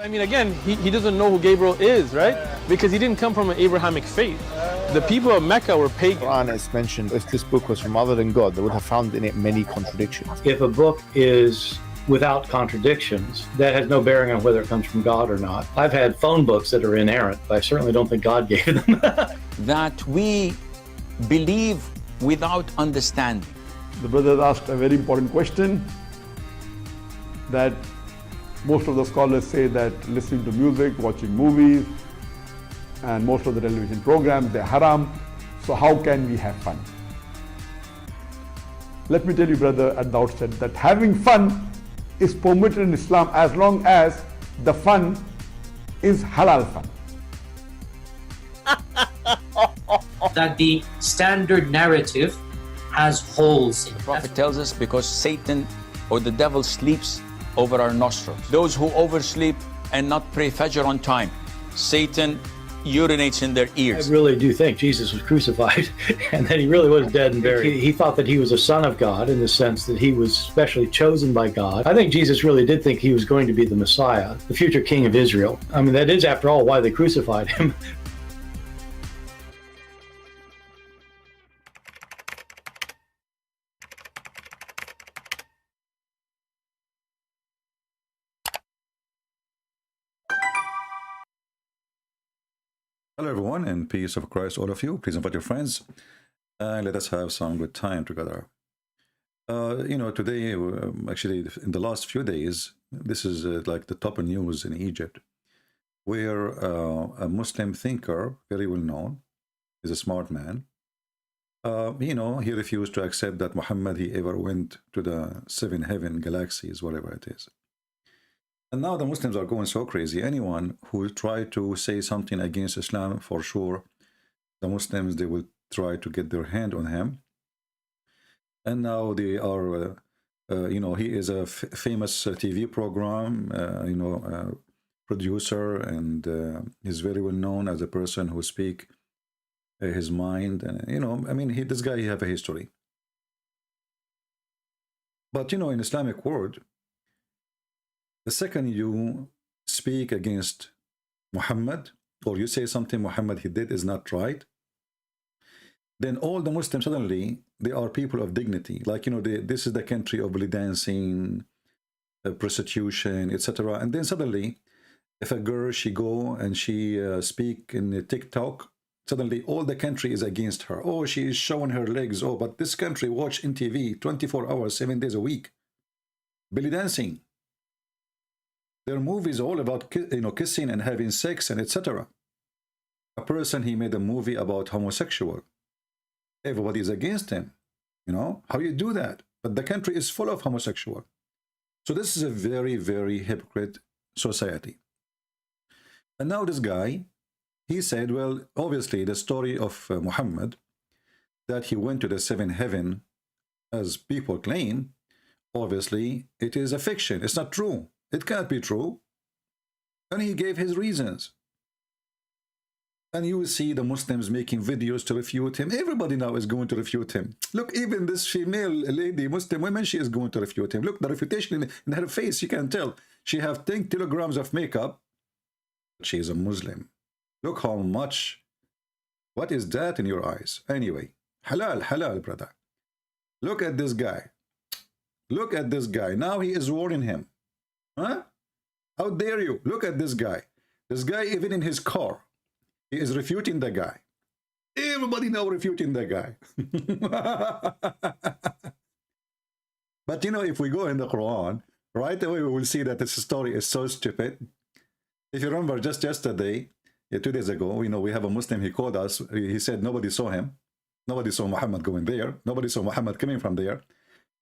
I mean, again, he doesn't know who Gabriel is, right? Because he didn't come from an Abrahamic faith. The people of Mecca were pagan. Quran is mentioned, if this book was from other than God, they would have found in it many contradictions. If a book is without contradictions, that has no bearing on whether it comes from God or not. I've had phone books that are inerrant, but I certainly don't think God gave them. That we believe without understanding. The brother asked a very important question, that most of the scholars say that listening to music, watching movies, and most of the television programs, they're haram. So how can we have fun? Let me tell you, brother, at the outset, that having fun is permitted in Islam as long as the fun is halal fun. That the standard narrative has holes in it. The Prophet tells us because Satan or the devil sleeps over our nostrils. Those who oversleep and not pray Fajr on time, Satan urinates in their ears. I really do think Jesus was crucified and that he really was dead and buried. He thought that he was a son of God in the sense that he was specially chosen by God. I think Jesus really did think he was going to be the Messiah, the future king of Israel. I mean, that is, after all, why they crucified him. Hello everyone, and peace of Christ all of you. Please invite your friends and let us have some good time together. Today, actually in the last few days, this is like the top news in Egypt, where a Muslim thinker, very well known, is a smart man. He refused to accept that Muhammad, he ever went to the seven heaven galaxies, whatever it is. And now the Muslims are going so crazy. Anyone who try to say something against Islam, for sure, the Muslims, they will try to get their hand on him. And now they are, he is a famous TV program, producer, and he's very well known as a person who speak his mind. And, this guy, he have a history. But, in Islamic world, the second you speak against Muhammad, or you say something Muhammad he did is not right, then all the Muslims suddenly, they are people of dignity. Like, this is the country of belly dancing, prostitution, etc. And then suddenly, if a girl, she go and she speak in the TikTok, suddenly all the country is against her. Oh, she is showing her legs. Oh, but this country watch in TV 24 hours, 7 days a week. Belly dancing. Their movies all about kissing and having sex and etc. A person, he made a movie about homosexual. Everybody is against him. How you do that? But the country is full of homosexual. So this is a very, very hypocrite society. And now this guy, he said, well, obviously the story of Muhammad, that he went to the seven heaven, as people claim, obviously it is a fiction. It's not true. It can't be true. And he gave his reasons. And you will see the Muslims making videos to refute him. Everybody now is going to refute him. Look, even this female lady, Muslim woman, she is going to refute him. Look, the refutation in her face, you can tell. She has 10 kilograms of makeup. She is a Muslim. Look how much. What is that in your eyes? Anyway, halal, brother. Look at this guy. Look at this guy. Now he is warning him. Huh? How dare you? Look at this guy. This guy, even in his car, he is refuting the guy. Everybody now refuting the guy. But if we go in the Quran, right away we will see that this story is so stupid. If you remember, just yesterday, 2 days ago, we have a Muslim, he called us, he said nobody saw him. Nobody saw Muhammad going there. Nobody saw Muhammad coming from there.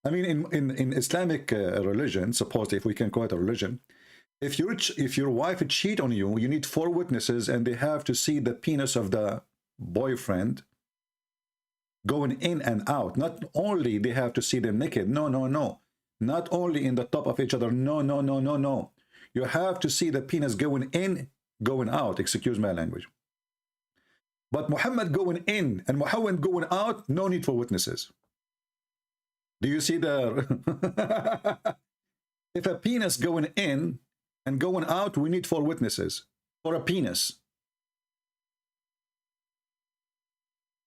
I mean, in Islamic religion, supposedly, if we can call it a religion, if your wife cheat on you, you need 4 witnesses, and they have to see the penis of the boyfriend going in and out. Not only they have to see them naked. No. Not only in the top of each other. No. You have to see the penis going in, going out. Excuse my language. But Muhammad going in and Muhammad going out, no need for witnesses. Do you see the if a penis going in And going out, we need 4 witnesses for a penis.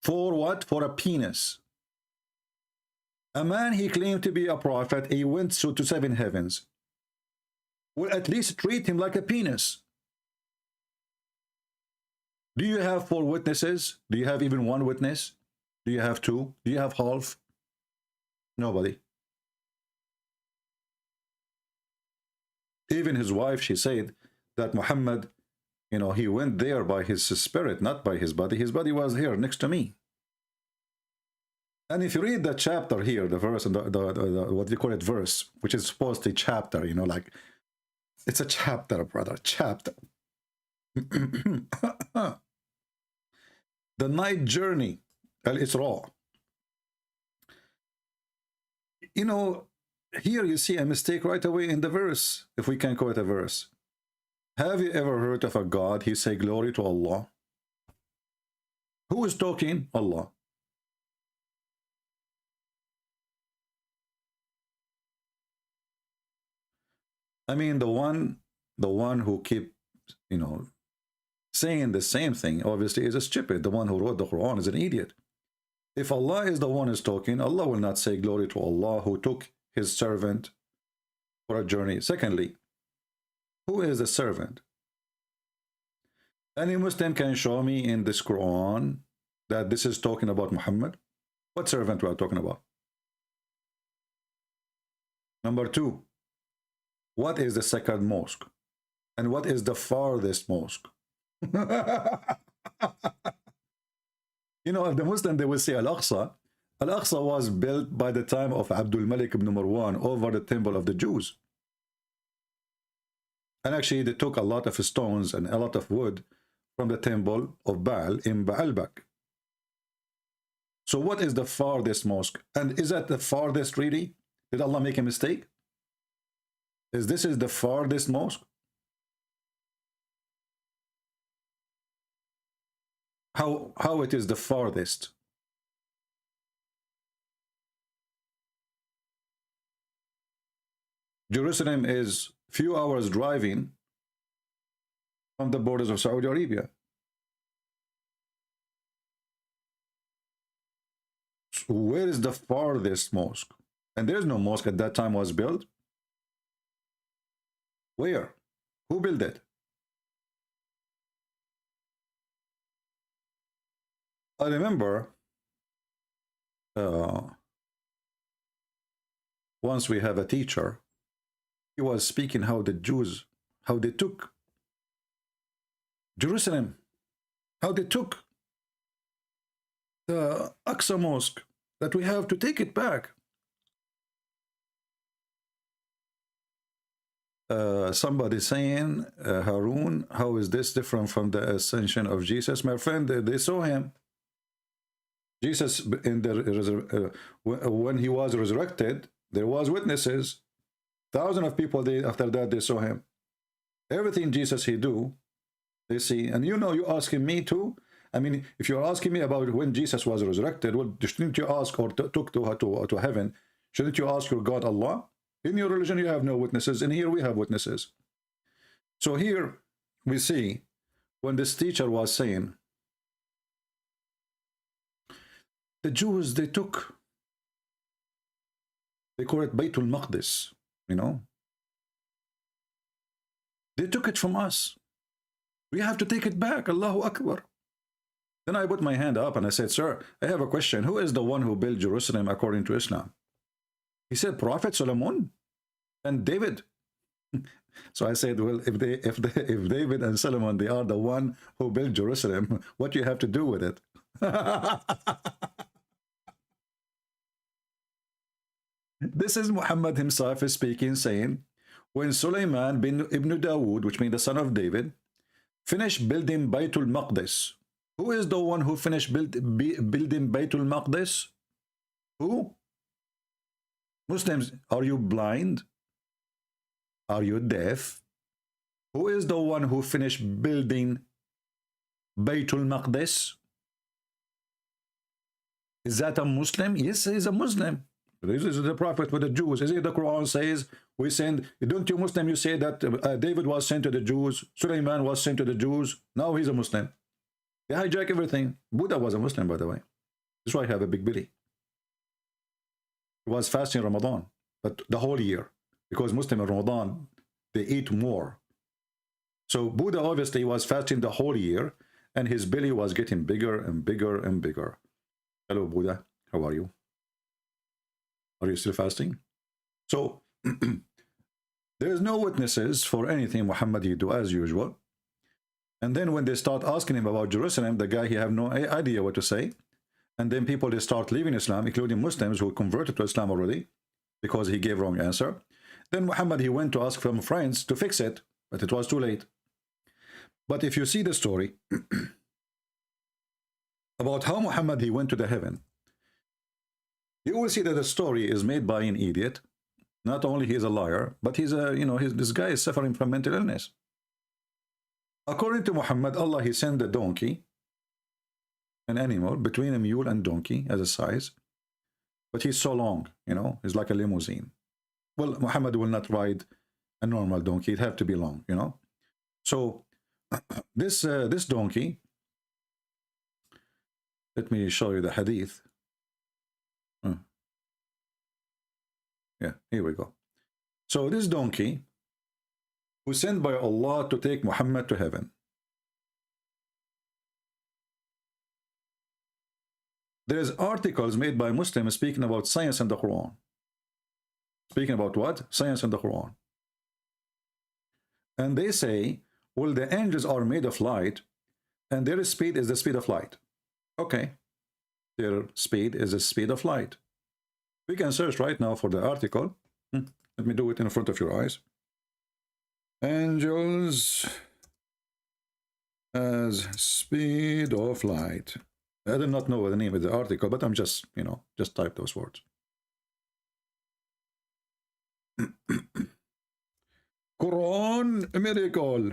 For what? For a penis. A man, he claimed to be a prophet. He went to 7 heavens. Well, at least treat him like a penis. Do you have 4 witnesses? Do you have even 1 witness? Do you have 2? Do you have half? Nobody. Even his wife, she said that Muhammad, you know, he went there by his spirit, not by his body. His body was here next to me. And if you read the chapter here, the verse, and the what do you call it, verse, which is supposed to be chapter, you know, like, it's a chapter, brother, chapter. The night journey, Al-Isra. You know, here you see a mistake right away in the verse, if we can call it a verse. Have you ever heard of a God, he say glory to Allah? Who is talking? Allah. I mean, the one who keep, you know, saying the same thing, obviously is a stupid. The one who wrote the Quran is an idiot. If Allah is the one who is talking, Allah will not say glory to Allah who took his servant for a journey. Secondly, who is the servant? Any Muslim can show me in this Quran that this is talking about Muhammad? What servant we are talking about? Number 2, what is the second mosque? And what is the farthest mosque? You know, the Muslim, they will say Al-Aqsa. Al-Aqsa was built by the time of Abdul Malik ibn Marwan over the temple of the Jews. And actually, they took a lot of stones and a lot of wood from the temple of Baal in Baalbek. So what is the farthest mosque? And is that the farthest really? Did Allah make a mistake? Is this the farthest mosque? How it is the farthest? Jerusalem is few hours driving from the borders of Saudi Arabia. So where is the farthest mosque? And there's no mosque at that time was built. Where? Who built it? I remember once we have a teacher, he was speaking how the Jews, how they took Jerusalem, how they took the Aqsa Mosque, that we have to take it back. Somebody saying, Harun, how is this different from the ascension of Jesus? My friend, they saw him. Jesus, in the when he was resurrected, there was witnesses. Thousands of people, after that, they saw him. Everything Jesus he do, they see. And you know, you asking me too. I mean, if you're asking me about when Jesus was resurrected, well, shouldn't you ask or took to heaven? Shouldn't you ask your God Allah? In your religion, you have no witnesses, and here we have witnesses. So here we see when this teacher was saying, the Jews, they call it Baytul Maqdis, you know. They took it from us. We have to take it back. Allahu Akbar. Then I put my hand up and I said, sir, I have a question. Who is the one who built Jerusalem according to Islam? He said, Prophet Solomon and David. So I said, well, if David and Solomon, they are the one who built Jerusalem, what do you have to do with it? This is Muhammad himself is speaking, saying, when Sulaiman bin Ibn Dawood, which means the son of David, finished building Baytul Maqdis. Who is the one who finished building Baytul Maqdis? Who? Muslims, are you blind? Are you deaf? Who is the one who finished building Baytul Maqdis? Is that a Muslim? Yes, he is a Muslim. This is the prophet with the Jews. Is it the Quran says we send? Don't you Muslim? You say that David was sent to the Jews, Sulaiman was sent to the Jews. Now he's a Muslim. They hijack everything. Buddha was a Muslim, by the way. That's why I have a big belly. He was fasting Ramadan, but the whole year, because Muslim in Ramadan they eat more. So Buddha obviously was fasting the whole year, and his belly was getting bigger and bigger and bigger. Hello, Buddha. How are you? Are you still fasting? So there's no witnesses for anything Muhammad he do as usual. And then when they start asking him about Jerusalem, the guy he have no idea what to say. And then people they start leaving Islam, including Muslims who converted to Islam already because he gave wrong answer. Then Muhammad he went to ask from friends to fix it, but it was too late. But if you see the story about how Muhammad he went to the heaven, you will see that the story is made by an idiot. Not only he is a liar, but he's a, this guy is suffering from mental illness. According to Muhammad, Allah he sent a donkey, an animal between a mule and donkey as a size, but he's so long, he's like a limousine. Well, Muhammad will not ride a normal donkey; it have to be long, So this donkey. Let me show you the hadith. Yeah, here we go. So this donkey was sent by Allah to take Muhammad to heaven. There's articles made by Muslims speaking about science and the Quran. Speaking about what? Science and the Quran. And they say, well, the angels are made of light, and their speed is the speed of light. Okay. Their speed is the speed of light. We can search right now for the article. Let me do it in front of your eyes. Angels as speed of light. I do not know the name of the article, but I'm just, just type those words. Quran, a miracle.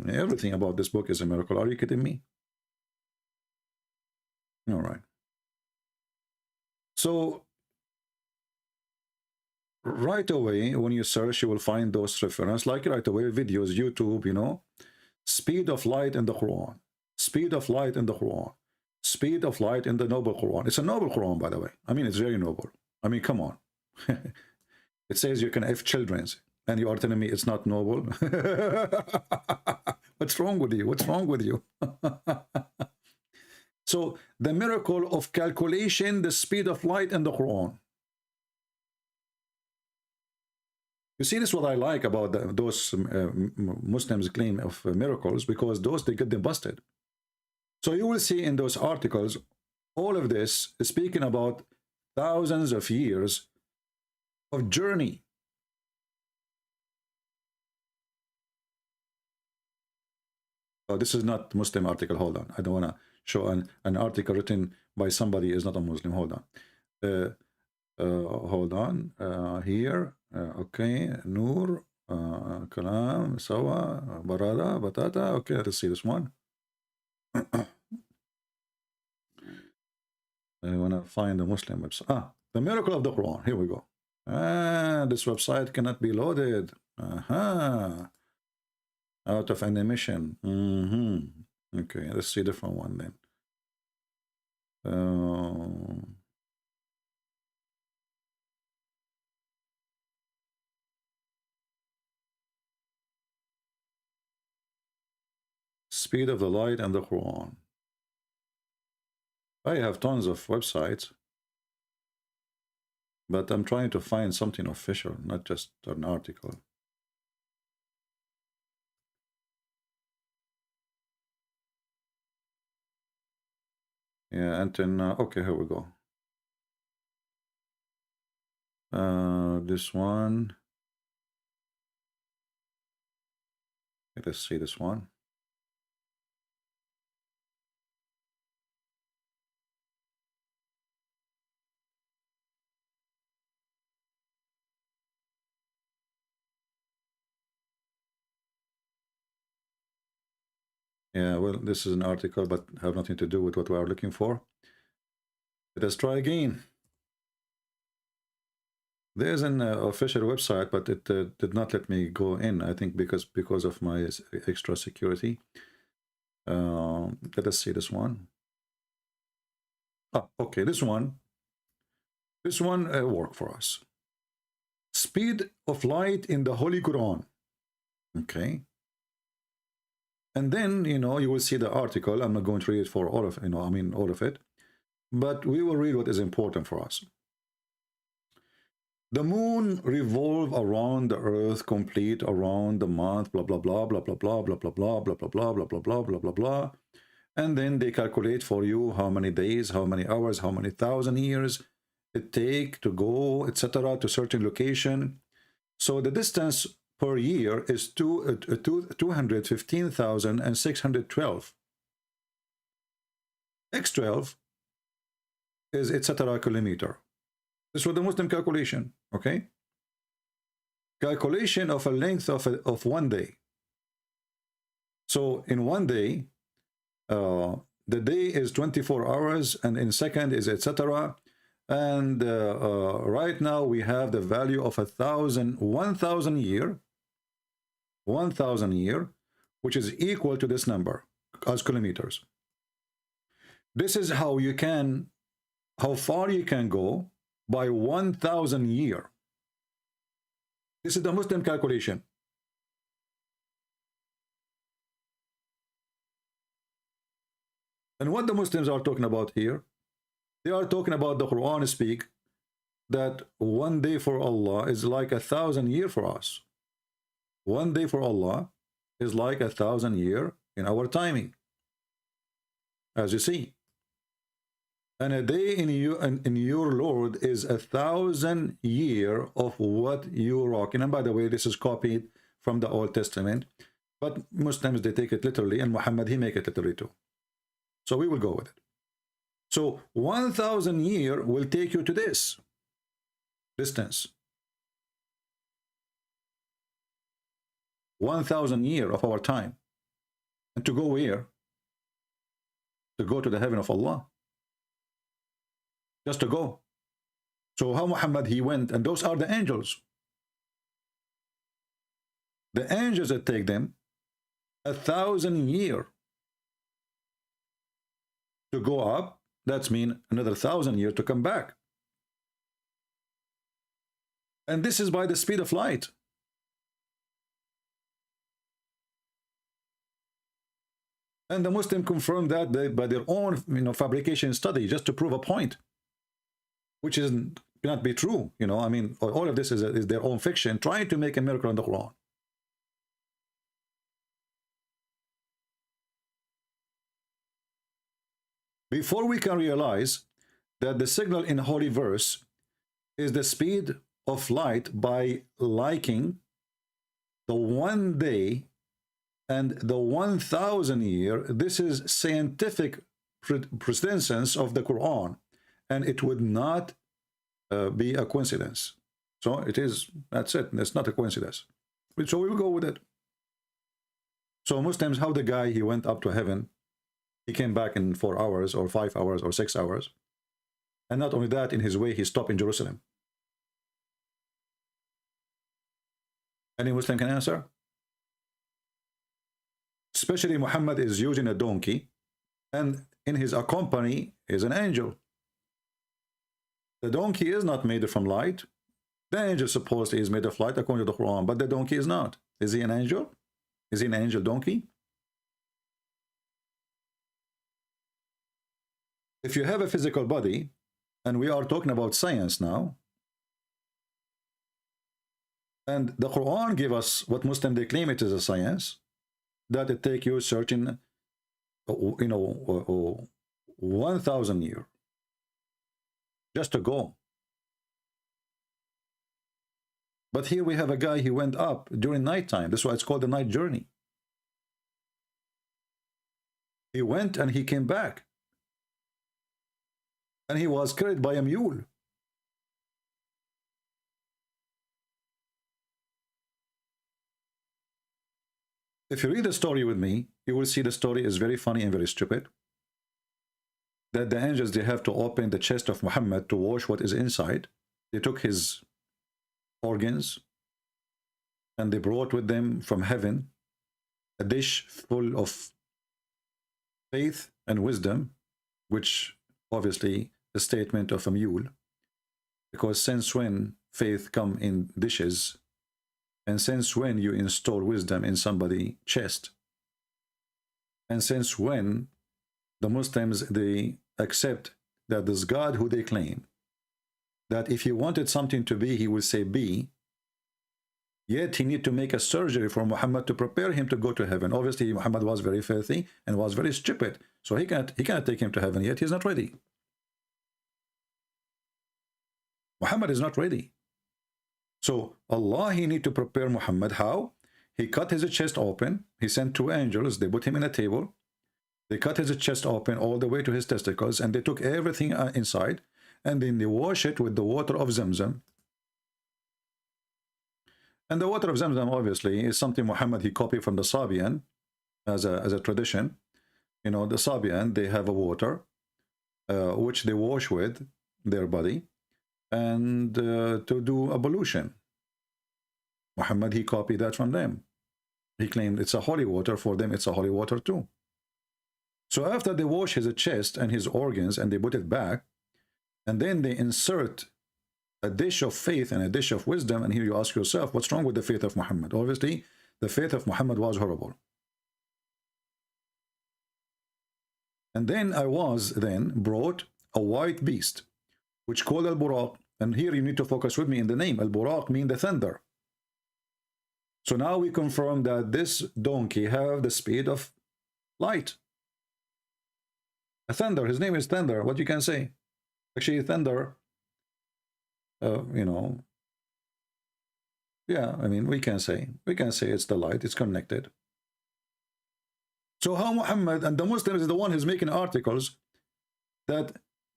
Everything about this book is a miracle. Are you kidding me? All right. So right away, when you search, you will find those references, like right away, videos, YouTube, speed of light in the Quran, speed of light in the Quran, speed of light in the noble Quran. It's a noble Quran, by the way. I mean, it's very noble. I mean, come on. It says you can have children, and you are telling me it's not noble? What's wrong with you? What's wrong with you? So the miracle of calculation, the speed of light in the Quran. You see, this is what I like about those Muslims' claim of miracles, because those, they get them busted. So you will see in those articles, all of this is speaking about thousands of years of journey. Oh, this is not Muslim article. Hold on. I don't want to show an article written by somebody is not a Muslim. Hold on. Hold on. Here. Okay. Noor. Kalam. Sawa. Barada. Batata. Okay. Let's see this one. I want to find a Muslim website. The miracle of the Quran. Here we go. This website cannot be loaded. Out of animation. Okay, let's see a different one then. Speed of the light and the Quran. I have tons of websites, but I'm trying to find something official, not just an article. Yeah, and then, okay, here we go. This one. Let's see this one. Yeah, well, this is an article, but have nothing to do with what we are looking for. Let us try again. There's an official website, but it did not let me go in. I think because of my extra security. Let us see this one. Ah, okay, this one worked for us. Speed of light in the Holy Quran. Okay. And then, you know, you will see the article. I'm not going to read it for all of, all of it. But we will read what is important for us. The moon revolve around the earth, complete around the month, blah, blah, blah, blah, blah, blah, blah, blah, blah, blah, blah, blah, blah, blah, blah, blah, blah, blah. And then they calculate for you how many days, how many hours, how many thousand years it take to go, etc., to certain location. So the distance per year is 215,612. X12 is etc. kilometer. This was the Muslim calculation, okay? Calculation of a length of 1 day. So in 1 day, the day is 24 hours, and in second is etc. And right now we have the value of 1,000 year, 1,000 year, which is equal to this number as kilometers. This is how you can, how far you can go by 1,000 year. This is the Muslim calculation. And what the Muslims are talking about here, they are talking about the Quran speak that 1 day for Allah is like 1,000 year for us. 1 day for Allah is like 1,000 year in our timing, as you see. And a day in your Lord is 1,000 year of what you rocking. And by the way, this is copied from the Old Testament, but Muslims, they take it literally, and Muhammad, he make it literally too. So we will go with it. So 1,000 year will take you to this distance. 1,000 year of our time. And to go where? To go to the heaven of Allah. Just to go. So how Muhammad he went, and those are the angels. The angels that take them 1,000 year to go up. That's mean another 1,000 years to come back. And this is by the speed of light. And the Muslim confirmed that by their own fabrication study, just to prove a point, which cannot be true. I mean, all of this is their own fiction, trying to make a miracle on the Quran. Before we can realize that the signal in Holy Verse is the speed of light by liking the 1 day and the 1,000 year, this is scientific precedence of the Quran, and it would not be a coincidence. So it is, that's it, it's not a coincidence. So we will go with it. So Muslims, how the guy, he went up to heaven, he came back in 4 hours or 5 hours or 6 hours. And not only that, in his way, he stopped in Jerusalem. Any Muslim can answer? Especially Muhammad is using a donkey, and in his accompany is an angel. The donkey is not made from light. The angel supposedly is made of light according to the Quran, but the donkey is not. Is he an angel? Is he an angel donkey? If you have a physical body, and we are talking about science now, and the Quran give us what Muslim they claim it is a science, that it take you searching, 1,000 years just to go. But here we have a guy, he went up during nighttime. That's why it's called the night journey. He went and he came back. And he was carried by a mule. If you read the story with me, you will see the story is very funny and very stupid. That the angels, they have to open the chest of Muhammad to wash what is inside. They took his organs, and they brought with them from heaven a dish full of faith and wisdom, which obviously the statement of a mule, because since when faith come in dishes, and since when you install wisdom in somebody's chest, and since when the Muslims, they accept that this God who they claim, that if he wanted something to be, he would say be, yet he need to make a surgery for Muhammad to prepare him to go to heaven. Obviously, Muhammad was very filthy and was very stupid, so he cannot take him to heaven yet. He's not ready. Muhammad is not ready. So Allah, he need to prepare Muhammad. How? He cut his chest open. He sent 2 angels. They put him in a table. They cut his chest open all the way to his testicles, and they took everything inside, and then they wash it with the water of Zamzam. And the water of Zamzam, obviously, is something Muhammad, he copied from the Sabian as a tradition. You know, the Sabian, they have a water which they wash with their body, and to do ablution. Muhammad, he copied that from them. He claimed it's a holy water. For them, it's a holy water too. So after they wash his chest and his organs, and they put it back, and then they insert a dish of faith and a dish of wisdom, and here you ask yourself, what's wrong with the faith of Muhammad? Obviously, the faith of Muhammad was horrible. And then I was then brought a white beast, which called al-Buraq, and here you need to focus with me in the name. Al-Buraq means the thunder. So now we confirm that this donkey have the speed of light. A thunder, his name is Thunder. What you can say? Actually, thunder, you know, yeah, I mean, we can say it's the light, it's connected. So how Muhammad and the Muslims is the one who's making articles that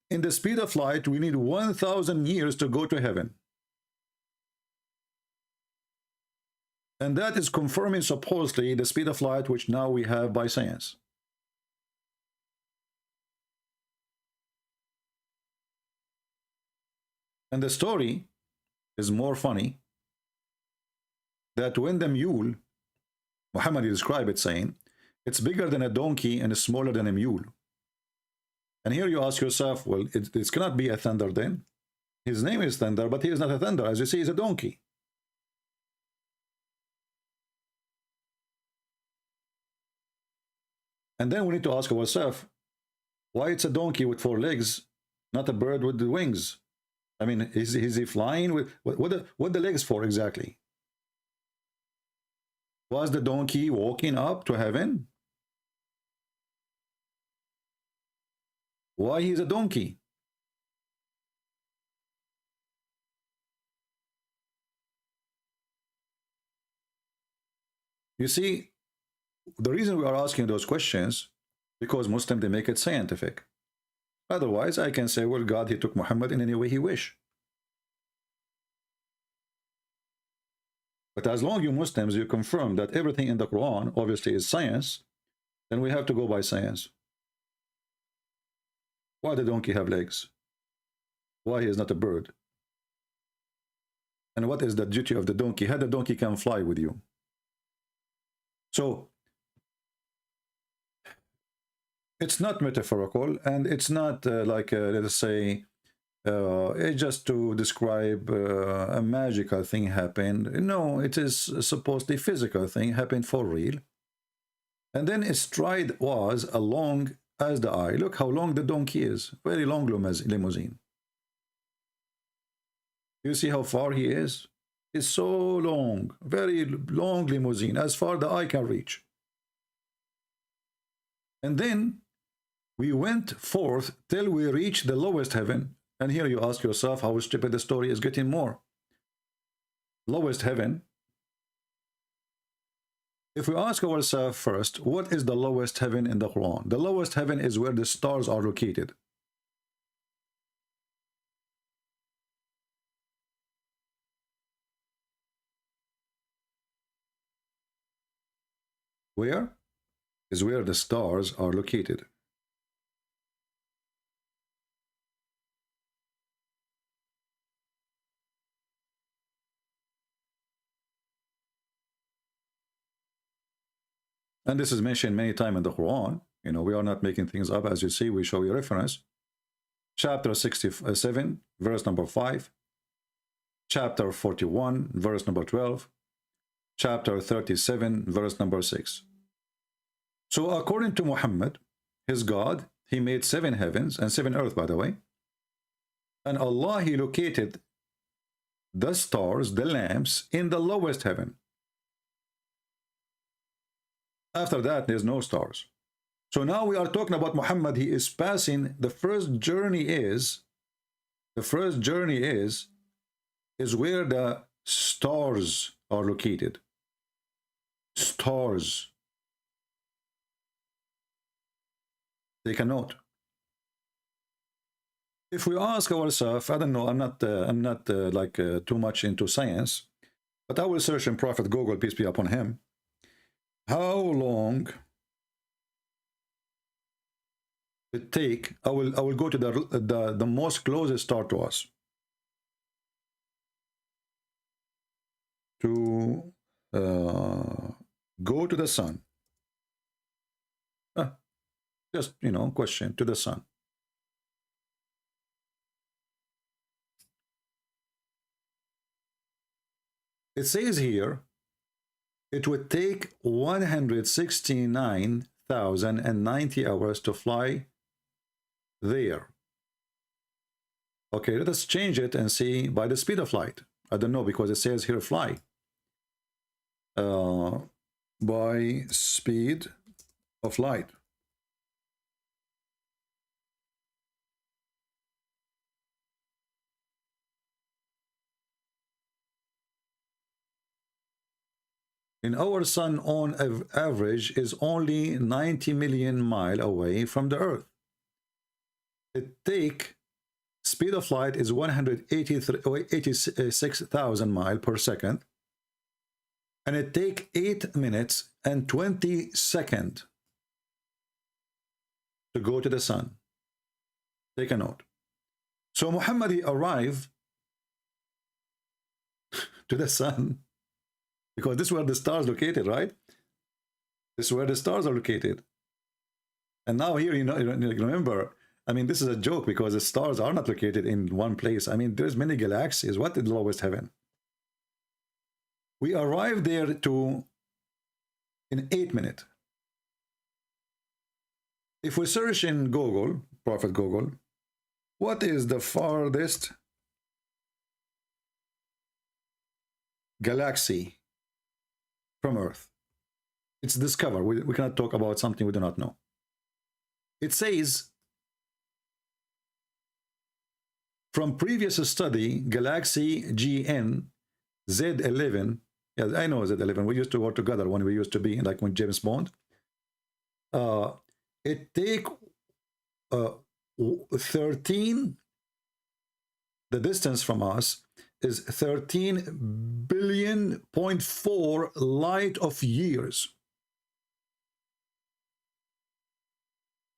in the speed of light, we need 1,000 years to go to heaven. And that is confirming supposedly the speed of light, which now we have by science. And the story is more funny, that when the mule, Muhammad described it saying, it's bigger than a donkey and smaller than a mule. And here you ask yourself, well, it cannot be a thunder then. His name is Thunder, but he is not a thunder. As you see, he's a donkey. And then we need to ask ourselves, why it's a donkey with 4 legs, not a bird with the wings? I mean, is he flying with what the legs for exactly? Was the donkey walking up to heaven? Why he's a donkey? You see, the reason we are asking those questions, because Muslims, they make it scientific. Otherwise, I can say, well, God, he took Muhammad in any way he wished. But as long as you Muslims, you confirm that everything in the Quran obviously is science, then we have to go by science. Why the donkey have legs? Why he is not a bird? And what is the duty of the donkey? How the donkey can fly with you? So it's not metaphorical, and it's not like let us say it's just to describe a magical thing happened. No, it is supposedly physical thing happened for real. And then its stride was as long as the eye. Look how long the donkey is. Very long limousine. You see how far he is? It's so long, very long limousine, as far the eye can reach. And then we went forth till we reached the lowest heaven. And here you ask yourself how stupid the story is getting more. Lowest heaven. If we ask ourselves first, what is the lowest heaven in the Quran? The lowest heaven is where the stars are located. Where is where the stars are located? And this is mentioned many times in the Quran. You know, we are not making things up. As you see, we show you reference. Chapter 67, verse number 5. Chapter 41, verse number 12. Chapter 37, verse number 6. So according to Muhammad, his God, he made 7 heavens and 7 earth, by the way. And Allah, he located the stars, the lamps, in the lowest heaven. After that, there's no stars. So now we are talking about Muhammad. He is passing. The first journey is where the stars are located. Stars. Take a note. If we ask ourselves, I don't know, I'm not too much into science, but I will search in Prophet Google, peace be upon him. How long it take? I will go to the most closest star to us to go to the sun. Just, you know, question to the sun. It says here, it would take 169,090 hours to fly there. Okay, let us change it and see by the speed of light. I don't know, because it says here fly. By speed of light. In our sun, on average, is only 90 million miles away from the Earth. It take speed of light is 186,000 miles per second, and it take 8 minutes and 20 seconds to go to the sun. Take a note. So Muhammad, he arrived to the sun. Because this is where the stars located, right? This is where the stars are located. And now here, you know, remember, I mean, this is a joke because the stars are not located in one place. I mean, there's many galaxies. What is the lowest heaven? We arrived there in 8 minutes. If we search in Google, Prophet Google, what is the farthest galaxy from Earth? It's discovered. We cannot talk about something we do not know. It says, from previous study, galaxy GN Z11, yeah, I know Z11, we used to work together when we used to be, like when James Bond. It take 13, the distance from us is 13 billion 0.4 light of years.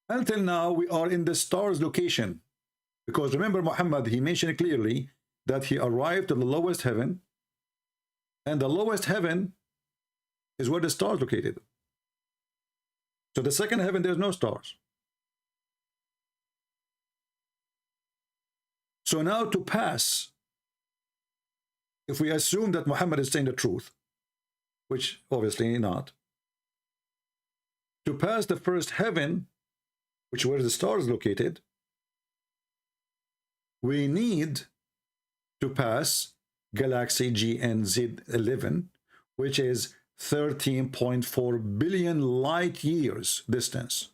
Until now, we are in the stars location. Because remember, Muhammad, he mentioned clearly that he arrived to the lowest heaven, and the lowest heaven is where the stars located. So the second heaven, there's no stars. So now to pass, if we assume that Muhammad is saying the truth, which obviously not, to pass the first heaven, which where the stars located, we need to pass galaxy GNZ11, which is 13.4 billion light years distance.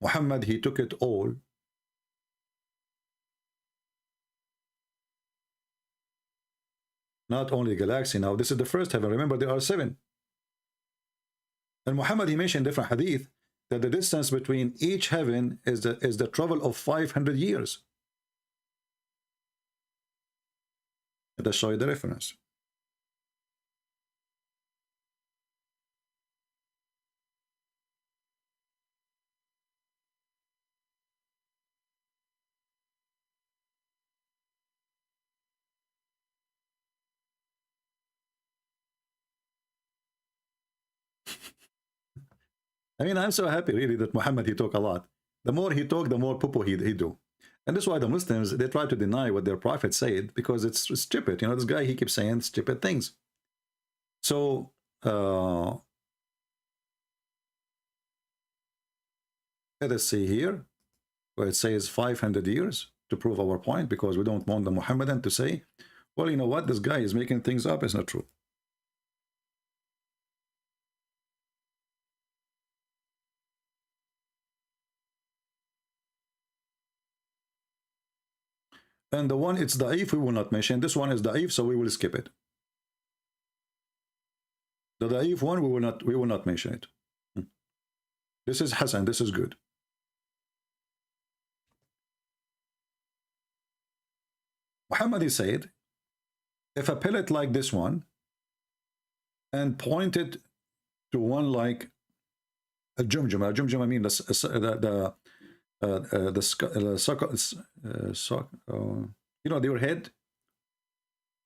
Muhammad, he took it all. Not only galaxy now, this is the first heaven. Remember, there are 7. And Muhammad, he mentioned different hadith that the distance between each heaven is the travel of 500 years. Let us show you the reference. I mean, I'm so happy really that Muhammad, he talk a lot. The more he talk, the more poo he do. And that's why the Muslims, they try to deny what their prophet said, because it's stupid. You know, this guy, he keeps saying stupid things. So, let us see here, where it says 500 years to prove our point, because we don't want the Muhammadan to say, well, you know what, this guy is making things up. It's not true. And the one it's da'if, we will not mention. This one is da'if, so we will skip it. The da'if one, we will not mention it. This is Hasan, this is good. Muhammad said, if a pellet like this one and pointed to one like a jumjum, I mean you know, your head.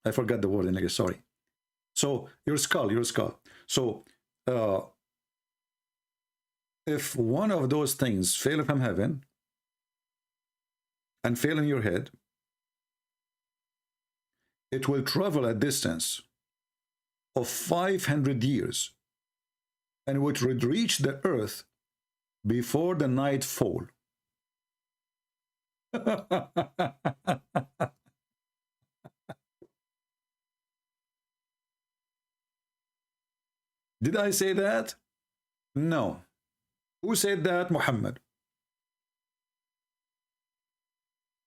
I forgot the word in English. Sorry. So your skull. So if one of those things fell from heaven and fell in your head, it will travel a distance of 500 years and which would reach the earth before the night fall. Did I say that? No. Who said that? Muhammad.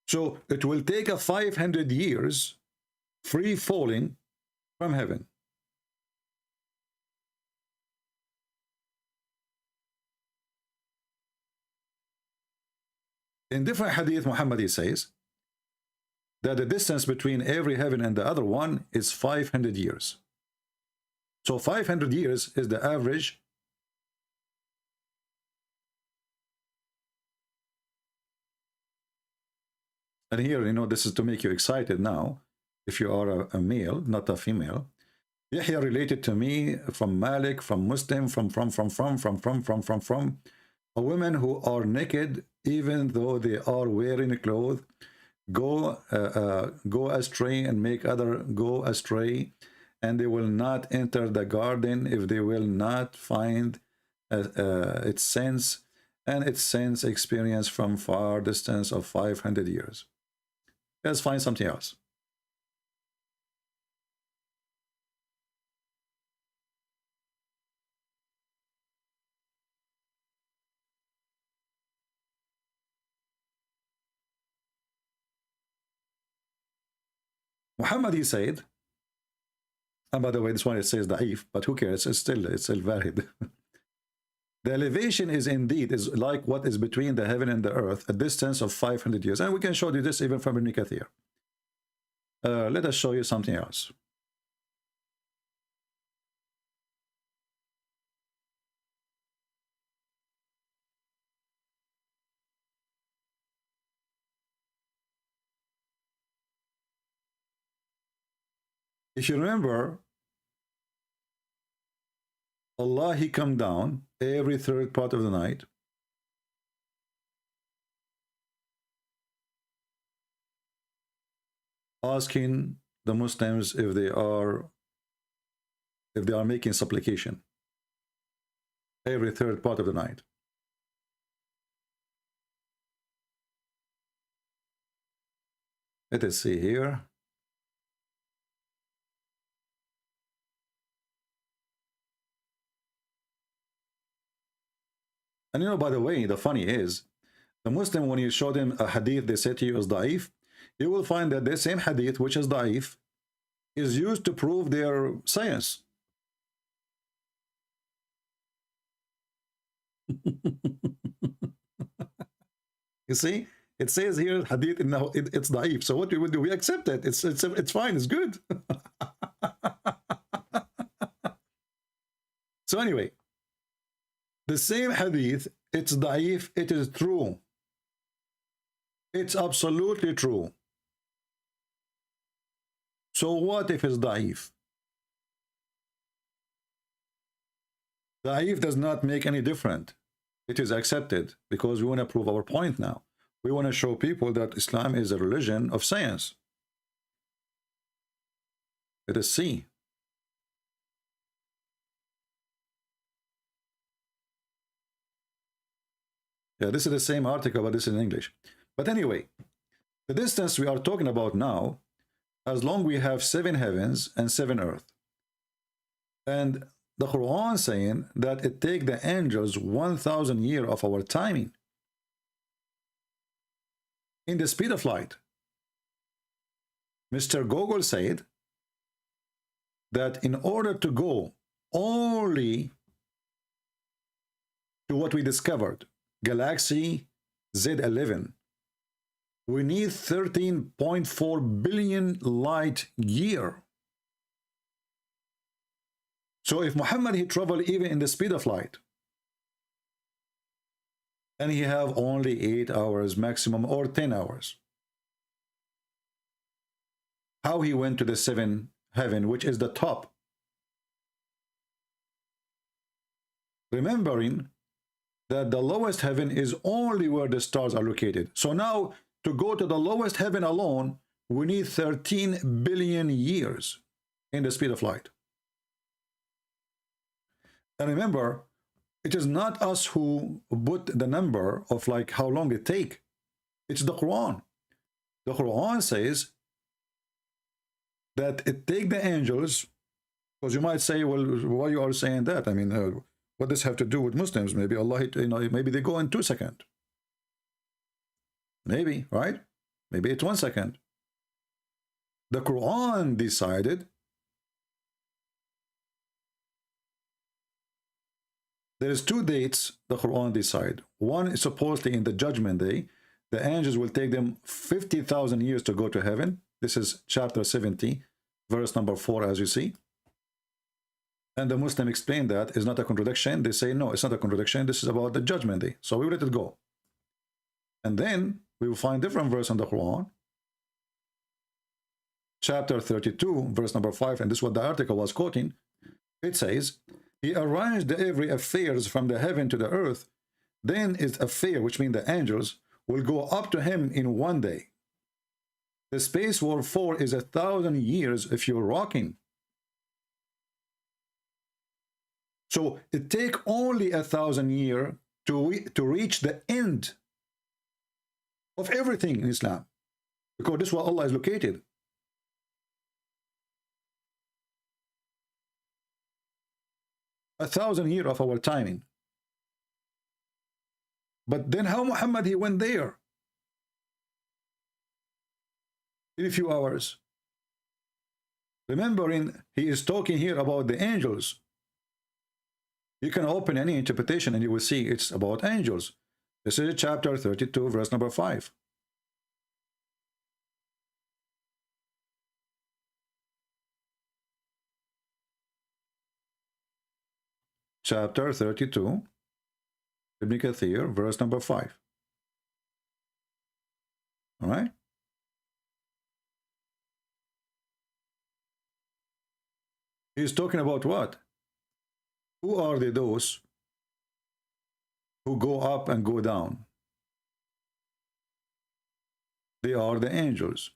So it will take a 500 years free falling from heaven. In different hadith, Muhammad says that the distance between every heaven and the other one is 500 years. So 500 years is the average. And here, you know, this is to make you excited now. If you are a male, not a female. Yahya related to me from Malik, from Muslim, from a women who are naked, even though they are wearing clothes, go astray and make other go astray, and they will not enter the garden if they will not find its sense and its sense experience from far distance of 500 years. Let's find something else. Muhammad, he said, and by the way, this one it says da'if, but who cares? It's still valid. The elevation is indeed like what is between the heaven and the earth, a distance of 500 years. And we can show you this even from Ibn Kathir. Let us show you something else. If you remember, Allah, he come down every third part of the night. Asking the Muslims if they are making supplication every third part of the night. Let us see here. And you know, by the way, the funny is, the Muslim, when you show them a hadith they say to you is da'if, you will find that the same hadith, which is da'if, is used to prove their science. You see, it says here hadith, it's da'if. So what we will do, we accept it. It's fine. It's good. So anyway, the same hadith, it's da'if, it is true. It's absolutely true. So what if it's da'if? Da'if does not make any difference. it is accepted because we want to prove our point now. We want to show people that Islam is a religion of science. Let us see. Yeah, this is the same article, but this is in English. But anyway, the distance we are talking about now, as long we have 7 heavens and 7 earth. And the Quran saying that it take the angels 1,000 years of our timing in the speed of light. Mr. Gogol said that in order to go only to what we discovered, Galaxy Z11, we need 13.4 billion light year. So if Muhammad, he traveled even in the speed of light, and he have only 8 hours maximum or 10 hours, how he went to the 7th heaven, which is the top? Remembering that the lowest heaven is only where the stars are located. So now to go to the lowest heaven alone, we need 13 billion years in the speed of light. And remember, it is not us who put the number of like how long it take. It's the Quran. The Quran says that it take the angels, because you might say, well, why you are saying that? I mean, what does have to do with Muslims? Maybe Allah, you know, maybe they go in 2 seconds. Maybe, right? Maybe it's 1 second. The Quran decided there is 2 dates the Quran decide. One is supposedly in the judgment day. The angels will take them 50,000 years to go to heaven. This is chapter 70, verse number 4, as you see. And the Muslim explained that is not a contradiction. They say, no, it's not a contradiction. This is about the judgment day. So we let it go. And then we will find different verse in the Quran. Chapter 32, verse number 5, and this is what the article was quoting. It says, he arranged every affairs from the heaven to the earth. Then his affair, which means the angels, will go up to him in 1 day. The space war 4 is 1,000 years if you're rocking. So it take only 1,000 years to reach the end of everything in Islam, because this is where Allah is located. A 1,000 years of our timing. But then how Muhammad, he went there in a few hours? Remembering, he is talking here about the angels. You can open any interpretation and you will see it's about angels. This is chapter 32, verse number 5. Chapter 32, Ibn Kathir, verse number 5. All right? He's talking about what? Who are those who go up and go down? They are the angels.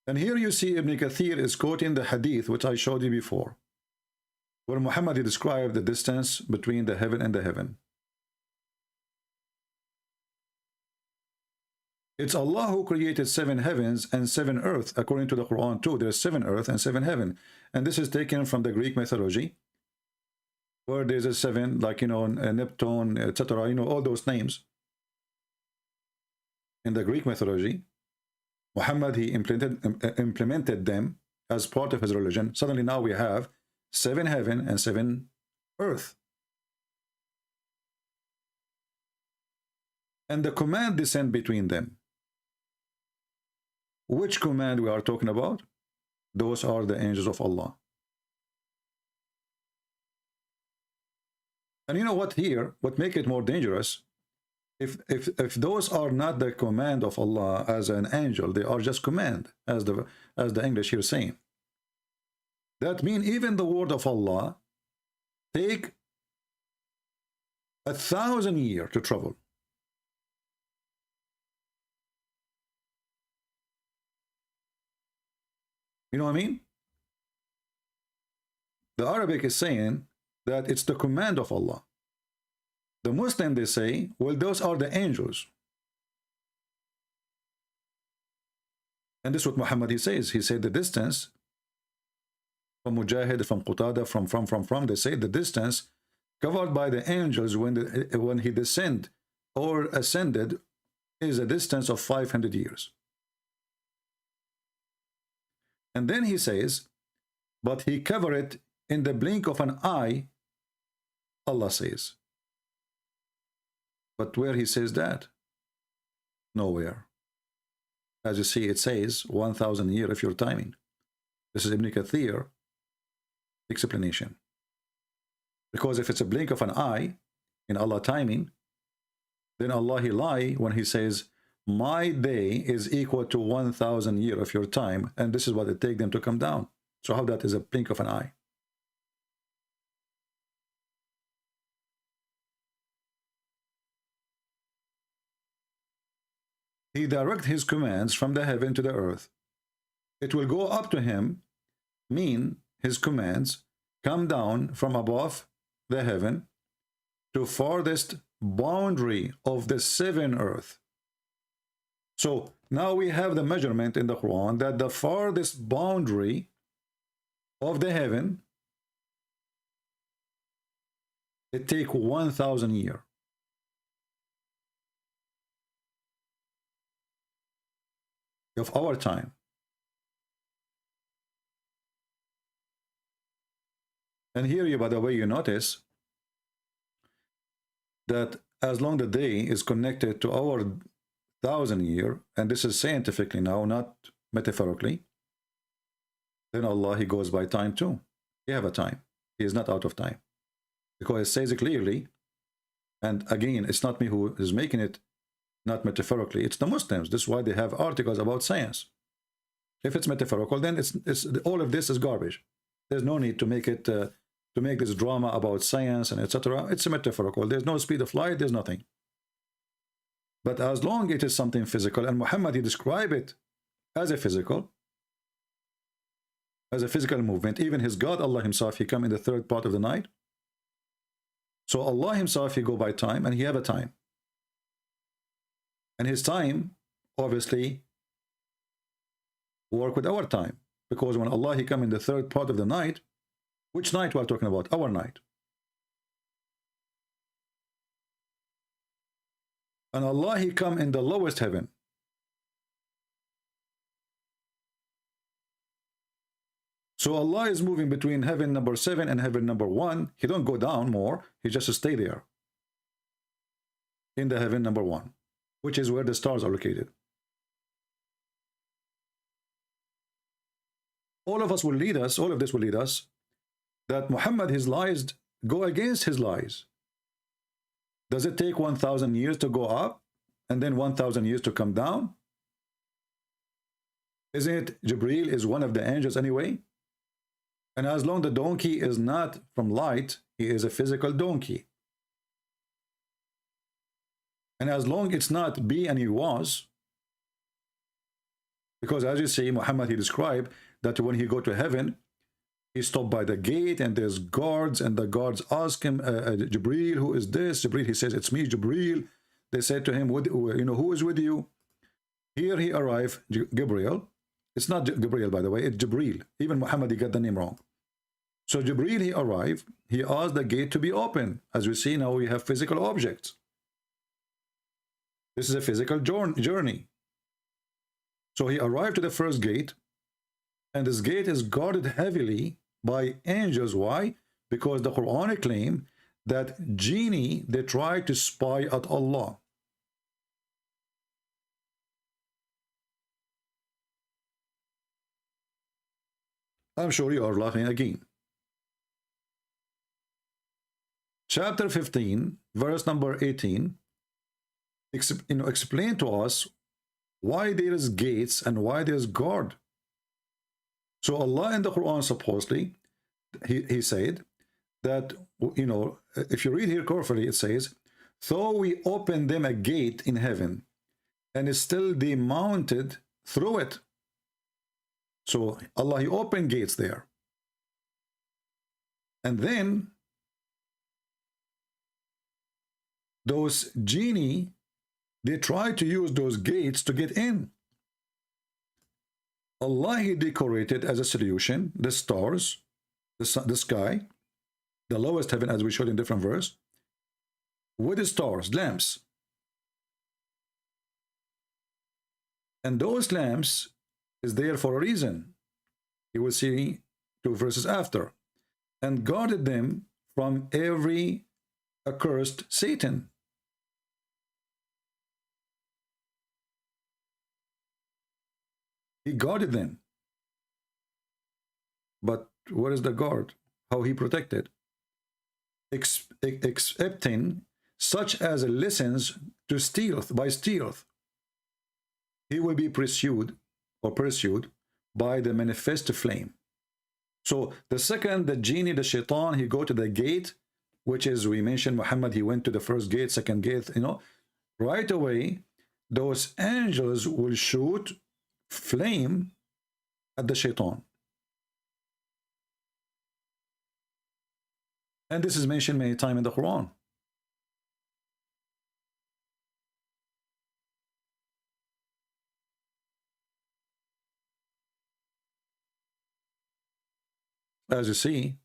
And here you see Ibn Kathir is quoting the hadith which I showed you before, where Muhammad described the distance between the heaven and the heaven. It's Allah who created 7 heavens and 7 earth, according to the Quran too. There's 7 earth and 7 heaven. And this is taken from the Greek mythology, where there's a 7, like, you know, Neptune, etc., you know, all those names. In the Greek mythology, Muhammad, he implemented them as part of his religion. Suddenly now we have 7 heaven and 7 earth. And the command descend between them. Which command we are talking about? Those are the angels of Allah. And you know what here, what make it more dangerous, if those are not the command of Allah as an angel, they are just command, as the English here saying. That means even the word of Allah take 1,000 years to travel. You know what I mean? The Arabic is saying that it's the command of Allah. The Muslim, they say, well, those are the angels. And this is what Muhammad, he says. He said the distance from Mujahid, from Qatada, from, they say the distance covered by the angels when he descended or ascended is a distance of 500 years. And then he says, but he covered it in the blink of an eye, Allah says. But where he says that? Nowhere. As you see, it says 1,000 years if you're timing. This is Ibn Kathir explanation. Because if it's a blink of an eye in Allah timing, then Allah, he lie when he says, my day is equal to 1,000 years of your time, and this is what it takes them to come down. So how that is a blink of an eye? He directs his commands from the heaven to the earth. It will go up to him, mean his commands come down from above the heaven to farthest boundary of the seven earth. So now we have the measurement in the Quran that the farthest boundary of the heaven, it take 1,000 years. Of our time. And here, you, by the way, you notice that as long the day is connected to our 1,000 year, and this is scientifically now, not metaphorically, then Allah, he goes by time too. He have a time. He is not out of time. Because it says it clearly, and again, it's not me who is making it, not metaphorically, it's the Muslims. This is why they have articles about science. If it's metaphorical, then it's all of this is garbage. There's no need to make it to make this drama about science and etc. It's a metaphorical. There's no speed of light. There's nothing. But as long as it is something physical, and Muhammad, he described it as a physical movement. Even his God, Allah himself, he come in the third part of the night. So Allah himself, he go by time, and he have a time. And his time, obviously, work with our time. Because when Allah, he come in the third part of the night, which night we're talking about? Our night. And Allah, he come in the lowest heaven. So Allah is moving between heaven number 7 and heaven number 1. He don't go down more. He just stay there. In the heaven number 1. Which is where the stars are located. All of us will lead us, all of this will lead us, that Muhammad, his lies go against his lies. Does it take 1,000 years to go up and then 1,000 years to come down? Isn't it Jibreel is one of the angels anyway? And as long the donkey is not from light, he is a physical donkey. And as long it's not be and he was, because as you see, Muhammad, he described that when he go to heaven, he stopped by the gate and there's guards, and the guards ask him, Jibreel, who is this? Jibreel, he says, it's me, Jibreel. They said to him, who is with you? Here he arrived, Gabriel. It's not Gabriel, by the way, it's Jibreel. Even Muhammad, he got the name wrong. So Jibreel, he arrived, he asked the gate to be open. As we see now, we have physical objects. This is a physical journey. So he arrived to the first gate, and this gate is guarded heavily by angels. Why? Because the Quran claim that genie, they try to spy at Allah. I'm sure you are laughing again. Chapter 15, verse number 18, explain to us why there is gates and why there is guard. So Allah in the Quran, supposedly, he said that, you know, if you read here carefully, it says, though we opened them a gate in heaven, and still they mounted through it. So Allah, He opened gates there. And then those genie, they try to use those gates to get in. Allah, He decorated as a solution the stars, the sky, the lowest heaven, as we showed in different verse, with the stars, lamps. And those lamps is there for a reason. You will see 2 verses after. And guarded them from every accursed Satan. He guarded them. But where is the guard? How He protected? Excepting such as listens to stealth, by stealth. He will be pursued by the manifest flame. So the second, the genie, the shaitan, he go to the gate, which is, we mentioned Muhammad, he went to the first gate, second gate, you know, right away, those angels will shoot flame at the shaitan. And this is mentioned many times in the Quran. As you see,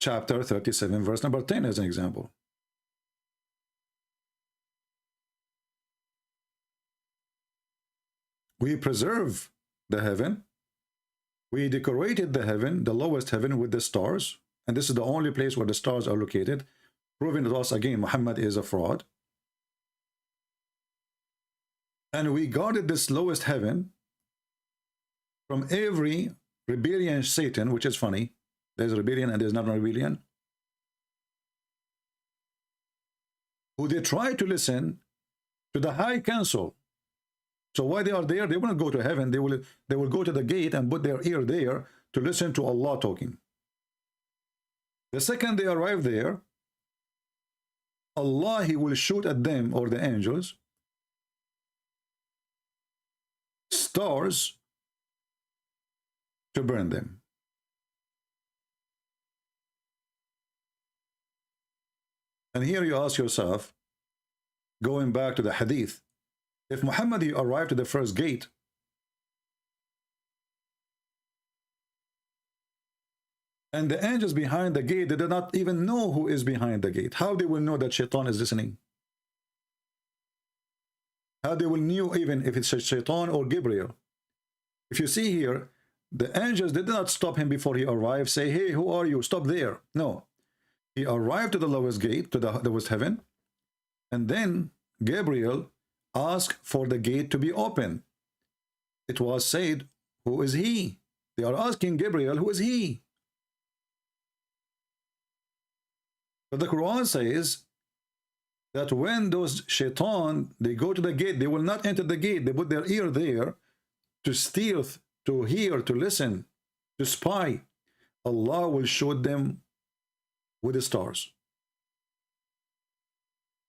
chapter 37, verse number 10 as an example. We preserve the heaven. We decorated the heaven, the lowest heaven, with the stars. And this is the only place where the stars are located, proving to us again Muhammad is a fraud. And we guarded this lowest heaven from every rebellion Satan, which is funny. There's rebellion and there's not a rebellion. Who they try to listen to the high council. So while they are there, they won't go to heaven. They will go to the gate and put their ear there to listen to Allah talking. The second they arrive there, Allah, He will shoot at them, or the angels, stars to burn them. And here you ask yourself, going back to the hadith, if Muhammad he arrived at the first gate, and the angels behind the gate, they did not even know who is behind the gate. How they will know that shaitan is listening? How they will know even if it's shaitan or Gabriel? If you see here, the angels did not stop him before he arrived, say, hey, who are you? Stop there. No. He arrived to the lowest gate, to the lowest heaven, and then Gabriel asked for the gate to be open. It was said, who is he? They are asking Gabriel, who is he? But the Quran says that when those shaitan, they go to the gate, they will not enter the gate. They put their ear there to steal, to hear, to listen, to spy. Allah will show them with the stars.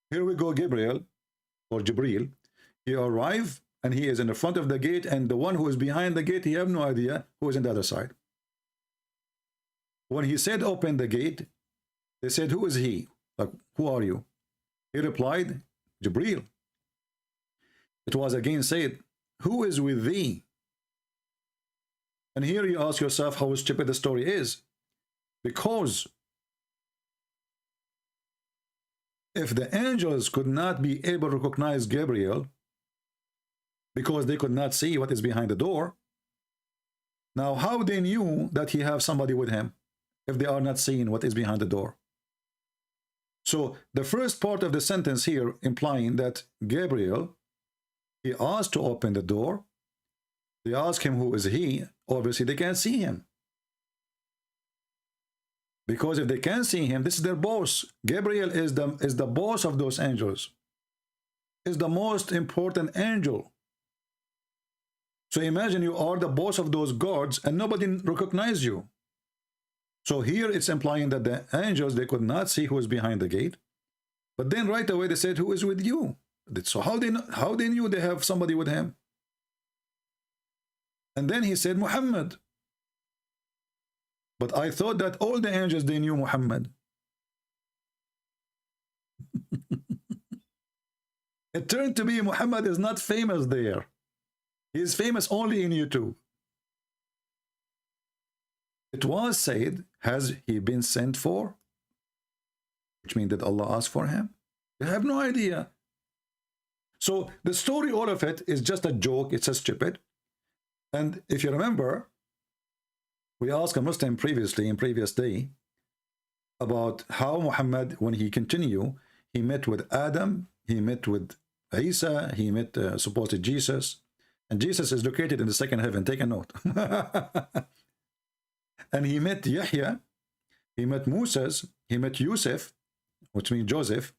Here we go, Gabriel, or Jibreel. He arrived and he is in the front of the gate, and the one who is behind the gate, he have no idea who is on the other side. When he said open the gate, they said, who is he? Like, who are you? He replied, Jibreel. It was again said, who is with thee? And here you ask yourself how stupid the story is. Because if the angels could not be able to recognize Gabriel because they could not see what is behind the door, now how they knew that he have somebody with him if they are not seeing what is behind the door? So the first part of the sentence here implying that Gabriel, he asked to open the door. They ask him who is he. Obviously they can't see him. Because if they can't see him, this is their boss. Gabriel is the boss of those angels. Is the most important angel. So imagine you are the boss of those gods and nobody recognizes you. So here it's implying that the angels, they could not see who is behind the gate. But then right away they said, who is with you? So how they knew they have somebody with him? And then he said, Muhammad. But I thought that all the angels, they knew Muhammad. It turned to be Muhammad is not famous there. He is famous only in YouTube. It was said, has he been sent for? Which means that Allah asked for him? They have no idea. So the story, all of it, is just a joke. It's a stupid. And if you remember, we asked a Muslim previously, in previous day, about how Muhammad, when he continued, he met with Adam, he met with Isa, he met supposed Jesus, and Jesus is located in the second heaven. Take a note. And he met Yahya, he met Moses, he met Yusuf, which means Joseph,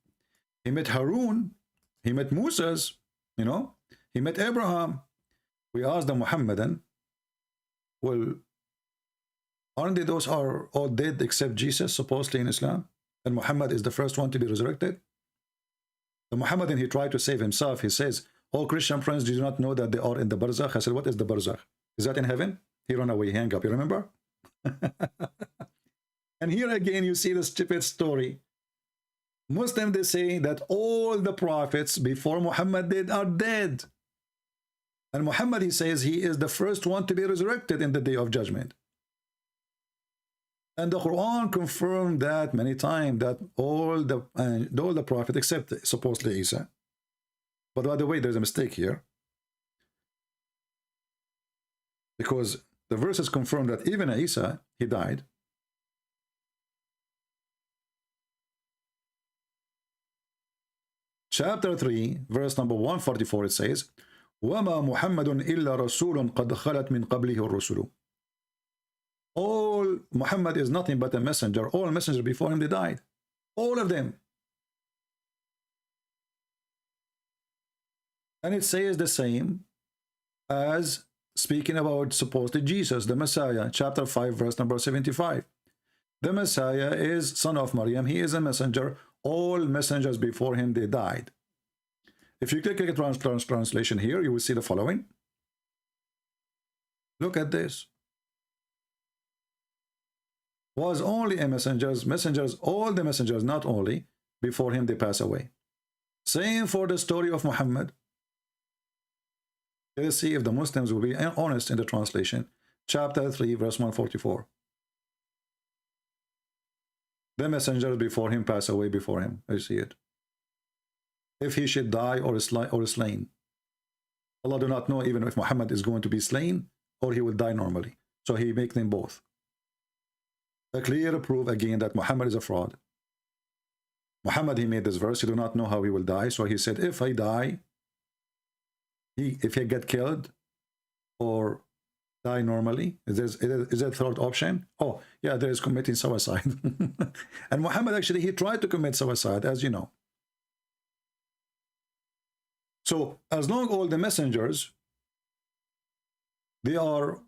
he met Harun, he met Moses, you know, he met Abraham. We asked the Muhammadan, well, aren't they those are all dead except Jesus, supposedly in Islam? And Muhammad is the first one to be resurrected? The Muhammadan, he tried to save himself. He says, all Christian friends do not know that they are in the barzakh. I said, what is the barzakh? Is that in heaven? He ran away, hang up, you remember? And here again, you see the stupid story. Muslims, they say that all the prophets before Muhammad did are dead. And Muhammad, he says, he is the first one to be resurrected in the day of judgment. And the Quran confirmed that many times, that all the prophets, except supposedly Isa. But by the way, there's a mistake here. Because the verses confirm that even Isa, he died. Chapter 3, verse number 144, it says, وَمَا مُحَمَّدٌ إِلَّا رَسُولٌ قَدْ خَلَتْ مِنْ قَبْلِهِ الرُّسُلُ. All Muhammad is nothing but a messenger. All messengers before him, they died. All of them. And it says the same as speaking about supposedly Jesus, the Messiah, chapter 5, verse number 75. The Messiah is son of Maryam. He is a messenger. All messengers before him, they died. If you click translation here, you will see the following. Look at this. Was only a messengers, all the messengers, not only, before him they pass away. Same for the story of Muhammad. Let's see if the Muslims will be honest in the translation. Chapter 3, verse 144. The messengers before him pass away before him. I see it. If he should die or slain. Allah do not know even if Muhammad is going to be slain or he will die normally. So he makes them both. A clear proof again that Muhammad is a fraud. Muhammad, he made this verse. He do not know how he will die. So he said, if I die, if he get killed or die normally, is there a third option? Oh, yeah, there is committing suicide. And Muhammad, actually, he tried to commit suicide, as you know. So, as long all the messengers, they are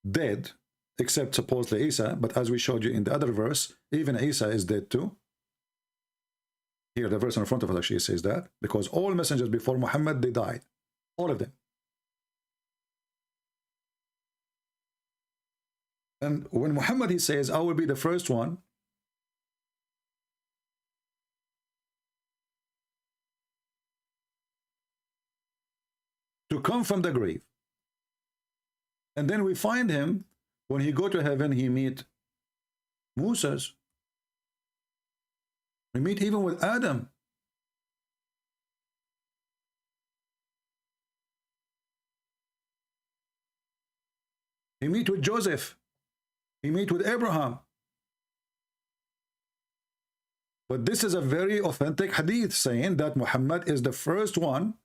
dead, except supposedly Isa, but as we showed you in the other verse, even Isa is dead too. Here, the verse in front of us actually says that, because all messengers before Muhammad, they died. All of them. And when Muhammad, he says, I will be the first one, to come from the grave. And then we find him, when he go to heaven, he meet Moses. We meet even with Adam. He meet with Joseph. He meet with Abraham. But this is a very authentic hadith saying that Muhammad is the first one.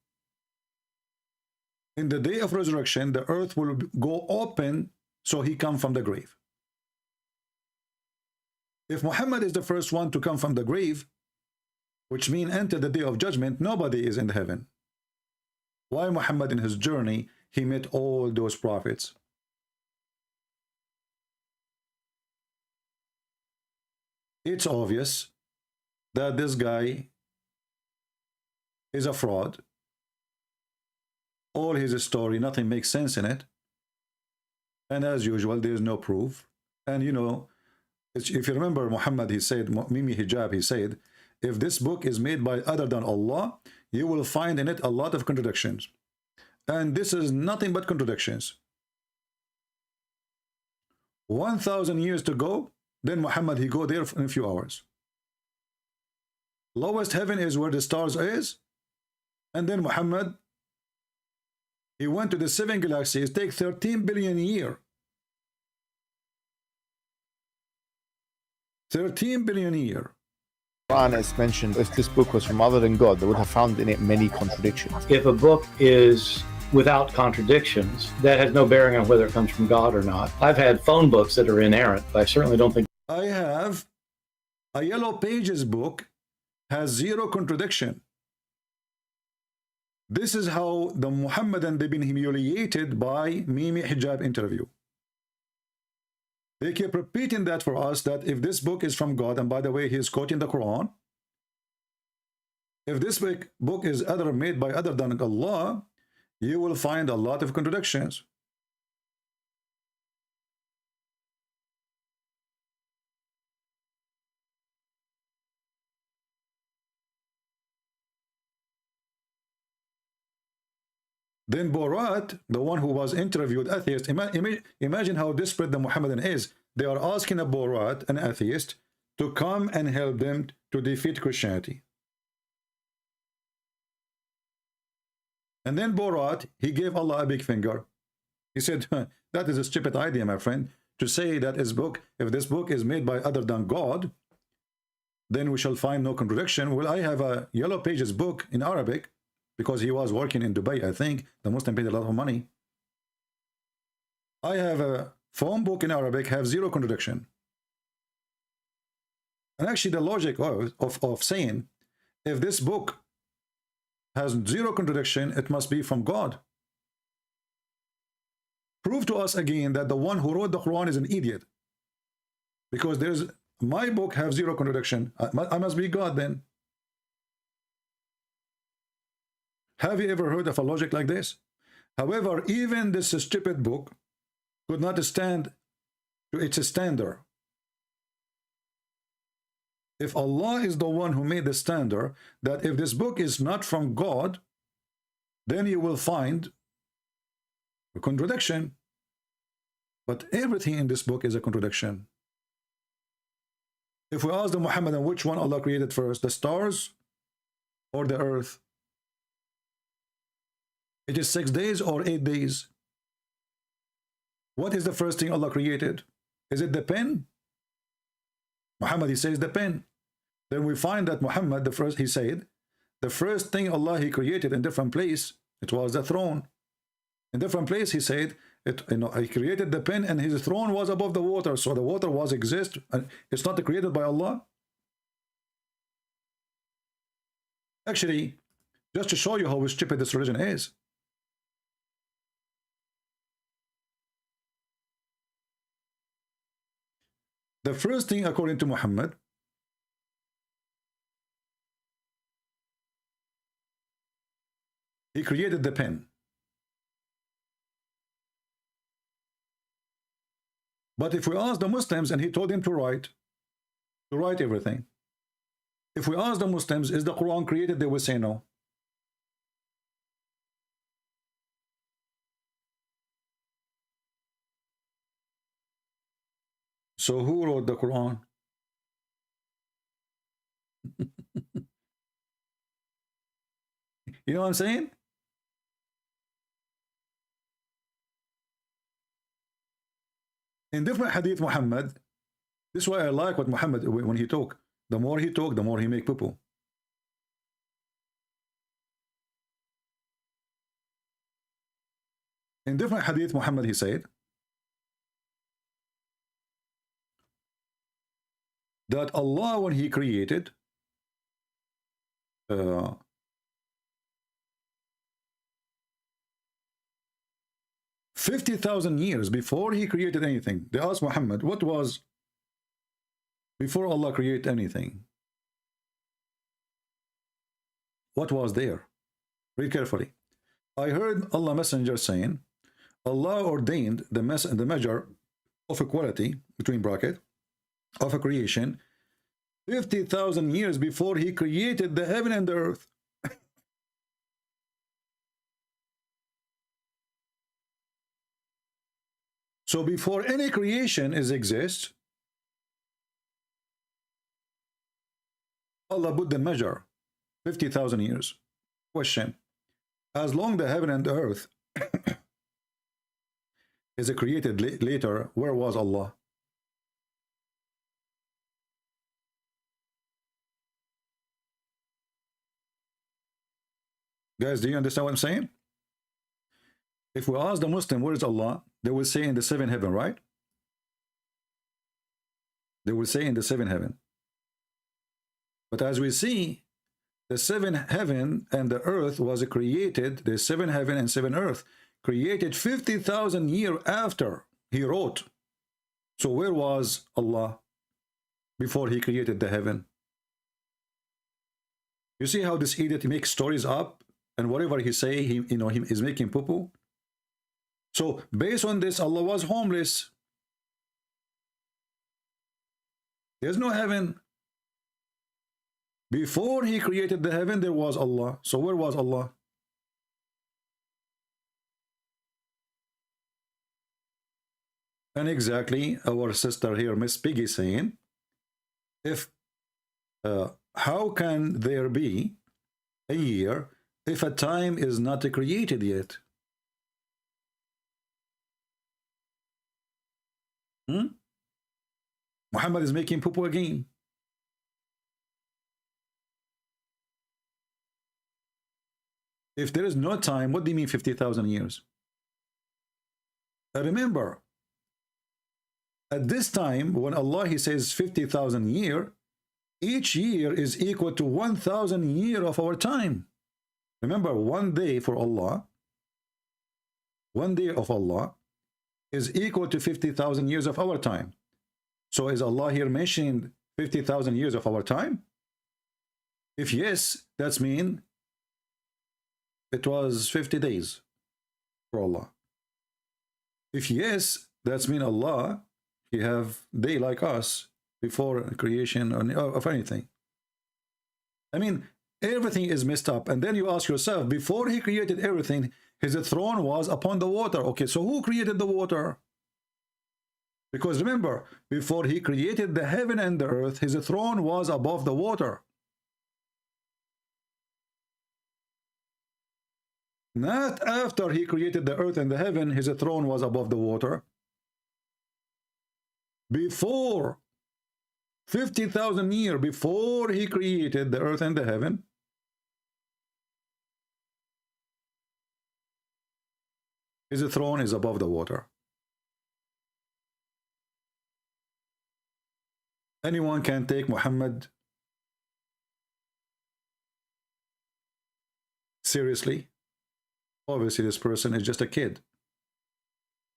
In the day of resurrection, the earth will go open, so he come from the grave. If Muhammad is the first one to come from the grave, which means enter the day of judgment, nobody is in heaven. Why Muhammad in his journey, he met all those prophets? it's obvious that this guy is a fraud. All his story, nothing makes sense in it. And as usual, there is no proof. And you know, if you remember Muhammad, he said, Mimi Hijab, he said, if this book is made by other than Allah, you will find in it a lot of contradictions. And this is nothing but contradictions. 1,000 years to go, then Muhammad, he go there in a few hours. Lowest heaven is where the stars is. And then Muhammad, he went to the 7 galaxies, take 13 billion a year. 13 billion a year. Quran has mentioned if this book was from other than God, they would have found in it many contradictions. If a book is without contradictions, that has no bearing on whether it comes from God or not. I've had phone books that are inerrant, but I certainly don't think. I have a Yellow Pages book, has 0 contradiction. This is how the Muhammadan, they've been humiliated by Mimi Hijab interview. They keep repeating that for us, that if this book is from God, and by the way, he is quoting the Quran, if this book is made by other than Allah, you will find a lot of contradictions. Then Borat, the one who was interviewed, atheist, imagine how desperate the Muhammadan is. They are asking a Borat, an atheist, to come and help them to defeat Christianity. And then Borat, he gave Allah a big finger. He said, that is a stupid idea, my friend, to say that if this book is made by other than God, then we shall find no contradiction. Well, I have a Yellow Pages book in Arabic, because he was working in Dubai, I think. The Muslim paid a lot of money. I have a phone book in Arabic, have 0 contradiction. And actually the logic of saying, if this book has 0 contradiction, it must be from God. Prove to us again that the one who wrote the Quran is an idiot. Because my book have 0 contradiction. I must be God then. Have you ever heard of a logic like this? However, even this stupid book could not stand to its standard. If Allah is the one who made the standard, that if this book is not from God, then you will find a contradiction. But everything in this book is a contradiction. If we ask the Muhammadan which one Allah created first, the stars or the earth, it is 6 days or 8 days. What is the first thing Allah created? Is it the pen? Muhammad, he says the pen. Then we find that Muhammad, he said, the first thing Allah, he created in different place, it was the throne. In different place, he said, he created the pen and his throne was above the water. So the water was exist, and it's not created by Allah. Actually, just to show you how stupid this religion is, the first thing, according to Muhammad, he created the pen. But if we ask the Muslims, and he told them to write everything. If we ask the Muslims, is the Quran created? They will say no. So who wrote the Quran? You know what I'm saying? In different hadith, Muhammad, this is why I like what Muhammad, when he talk, the more he talk, the more he make poo-poo. In different hadith, Muhammad, he said that Allah, when he created 50,000 years before he created anything, they asked Muhammad, what was Before Allah create anything, what was there? Read carefully. I heard Allah Messenger saying, Allah ordained the measure of equality, between bracket, of a creation 50,000 years before he created the heaven and the earth. So before any creation exists, Allah put the measure 50,000 years. Question: as long the heaven and the earth is created later, where was Allah? Guys, do you understand what I'm saying? If we ask the Muslim, where is Allah? They will say in the seventh heaven, right? They will say in the seventh heaven. But as we see, the seventh heaven and the earth was created, the seventh heaven and seventh earth, created 50,000 years after he wrote. So where was Allah before he created the heaven? You see how this idiot makes stories up, and whatever he say, he is making poo-poo. So based on this, Allah was homeless. There's no heaven. Before he created the heaven, there was Allah. So where was Allah? And exactly our sister here, Miss Piggy, saying, if how can there be a year if a time is not created yet? Muhammad is making poo-poo again. If there is no time, what do you mean 50,000 years? Remember, at this time, when Allah, he says 50,000 year, each year is equal to 1,000 year of our time. Remember, one day for Allah, one day of Allah is equal to 50,000 years of our time. So is Allah here mentioning 50,000 years of our time? If yes, that's mean it was 50 days for Allah. If yes, that's mean Allah, he have day like us before creation of anything. I mean, everything is messed up. And then you ask yourself, before he created everything, his throne was upon the water. Okay, so who created the water? Because remember, before he created the heaven and the earth, his throne was above the water. Not after he created the earth and the heaven, his throne was above the water. Before 50,000 years before he created the earth and the heaven, his throne is above the water. Anyone can take Muhammad seriously? Obviously, this person is just a kid.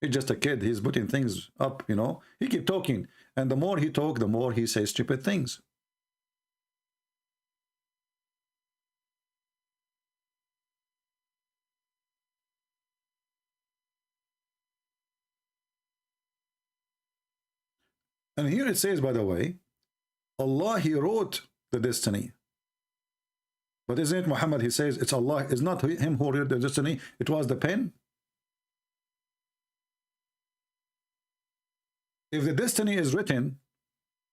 He's just a kid. He's putting things up, you know. He keep talking. And the more he talk, the more he says stupid things. And here it says, by the way, Allah, he wrote the destiny. But isn't it Muhammad, he says, it's Allah, it's not him who wrote the destiny, it was the pen. If the destiny is written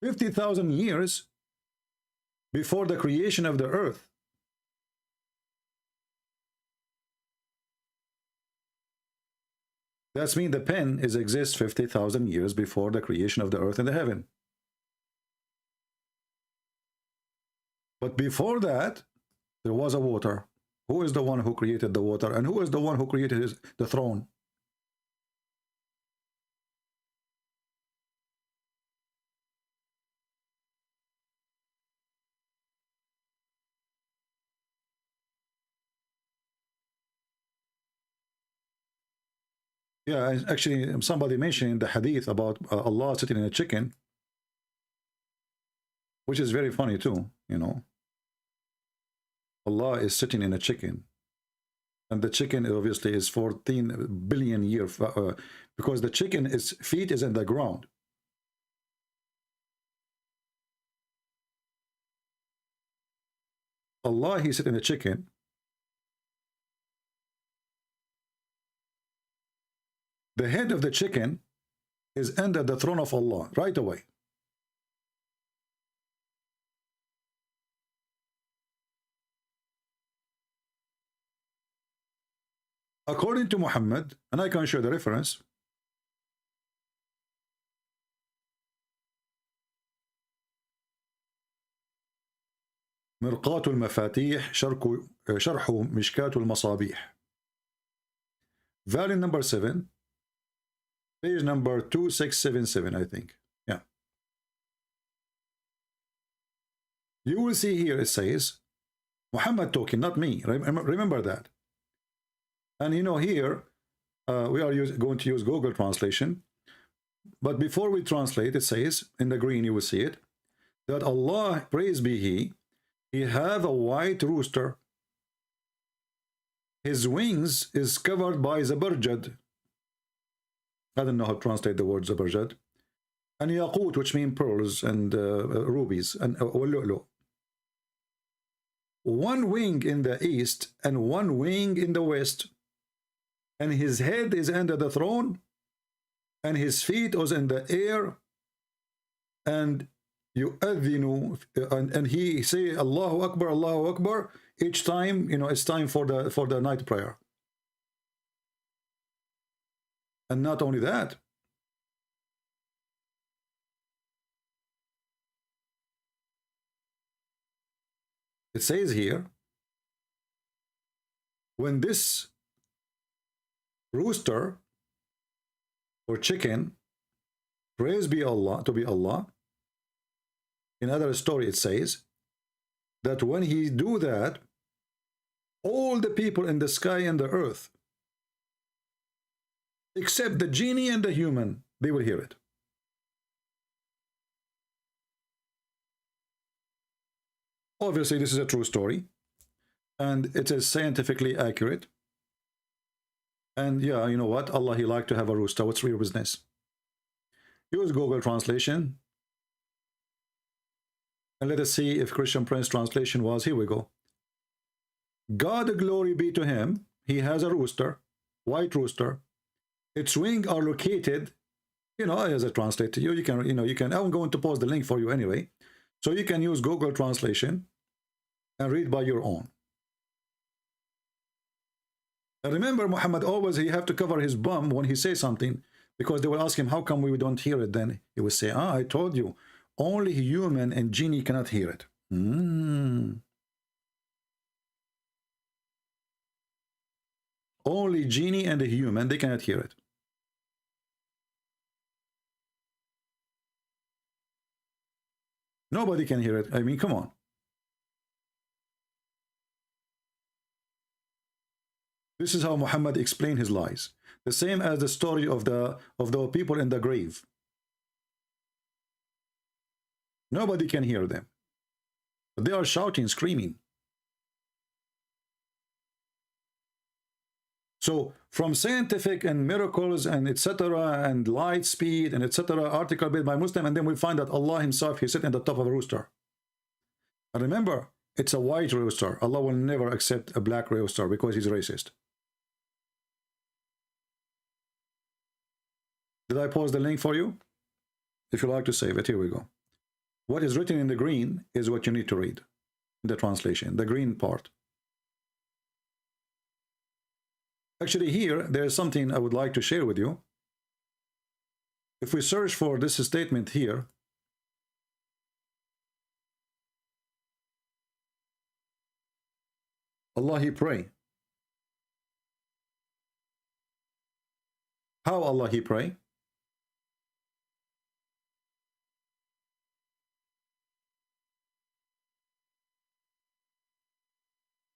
50,000 years before the creation of the earth, that's mean the pen exists 50,000 years before the creation of the earth and the heaven. But before that, there was a water. Who is the one who created the water? And who is the one who created the throne? Yeah, actually, somebody mentioned the hadith about Allah sitting in a chicken. which is very funny too, you know. Allah is sitting in a chicken, and the chicken obviously is 14 billion years, because the chicken is feet is in the ground. Allah, he sitting in a chicken. The head of the chicken is under the throne of Allah right away. According to Muhammad, and I can show the reference, مرقاة المفاتيح شرح مشكاة المصابيح, volume number 7, page number 2677, I think. Yeah. You will see here it says, Muhammad talking, not me. Remember that. And you know, here we are going to use Google translation. But before we translate, it says, in the green you will see it, that Allah, praise be He have a white rooster. His wings is covered by zabarjad. I don't know how to translate the word zabarjad. And yaqut, which mean pearls and rubies, and lu'lu. One wing in the east and one wing in the west. And his head is under the throne, and his feet is in the air, and yu'adhinu, and he say Allahu Akbar each time, you know, it's time for the night prayer. And not only that, it says here, when this rooster or chicken, praise be Allah, to be Allah, in another story it says that when he do that, all the people in the sky and the earth, except the genie and the human, they will hear it. Obviously this is a true story, and it is scientifically accurate. And yeah, you know what? Allah, he like to have a rooster. What's your business? Use Google translation. And let us see if Christian Prince translation was. Here we go. God, glory be to him. He has a rooster, white rooster. Its wings are located, you know, as I translate to you, you can, I'm going to post the link for you anyway. So you can use Google translation and read by your own. And remember, Muhammad always, he have to cover his bum when he says something, because they will ask him, how come we don't hear it? Then he will say, I told you, only human and genie cannot hear it. Only genie and a human, they cannot hear it. Nobody can hear it. I mean, come on. This is how Muhammad explained his lies. The same as the story of the people in the grave. Nobody can hear them. But they are shouting, screaming. So from scientific and miracles and etc. and light speed and etc. article made by Muslim, and then we find that Allah himself, he sit in the top of a rooster. And remember, it's a white rooster. Allah will never accept a black rooster because he's racist. Did I post the link for you? If you like to save it, here we go. What is written in the green is what you need to read in the translation, the green part. Actually, here, there's something I would like to share with you. If we search for this statement here, Allah, he pray. How Allah, he pray?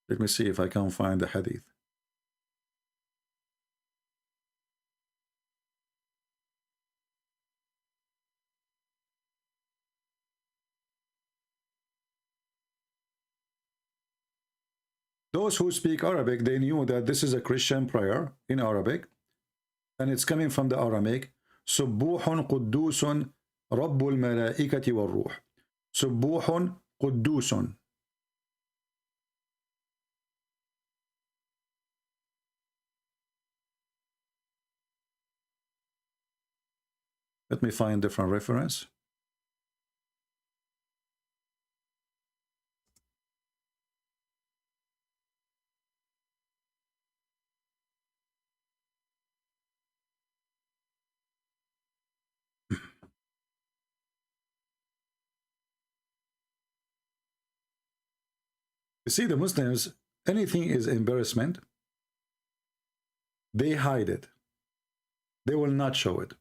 Let me see if I can find the hadith. Those who speak Arabic, they knew that this is a Christian prayer in Arabic, and it's coming from the Aramaic. سبوح قدوس رب الملائكة والروح. سبوح قدوس. Let me find different reference. You see, the Muslims, anything is embarrassment, they hide it. They will not show it.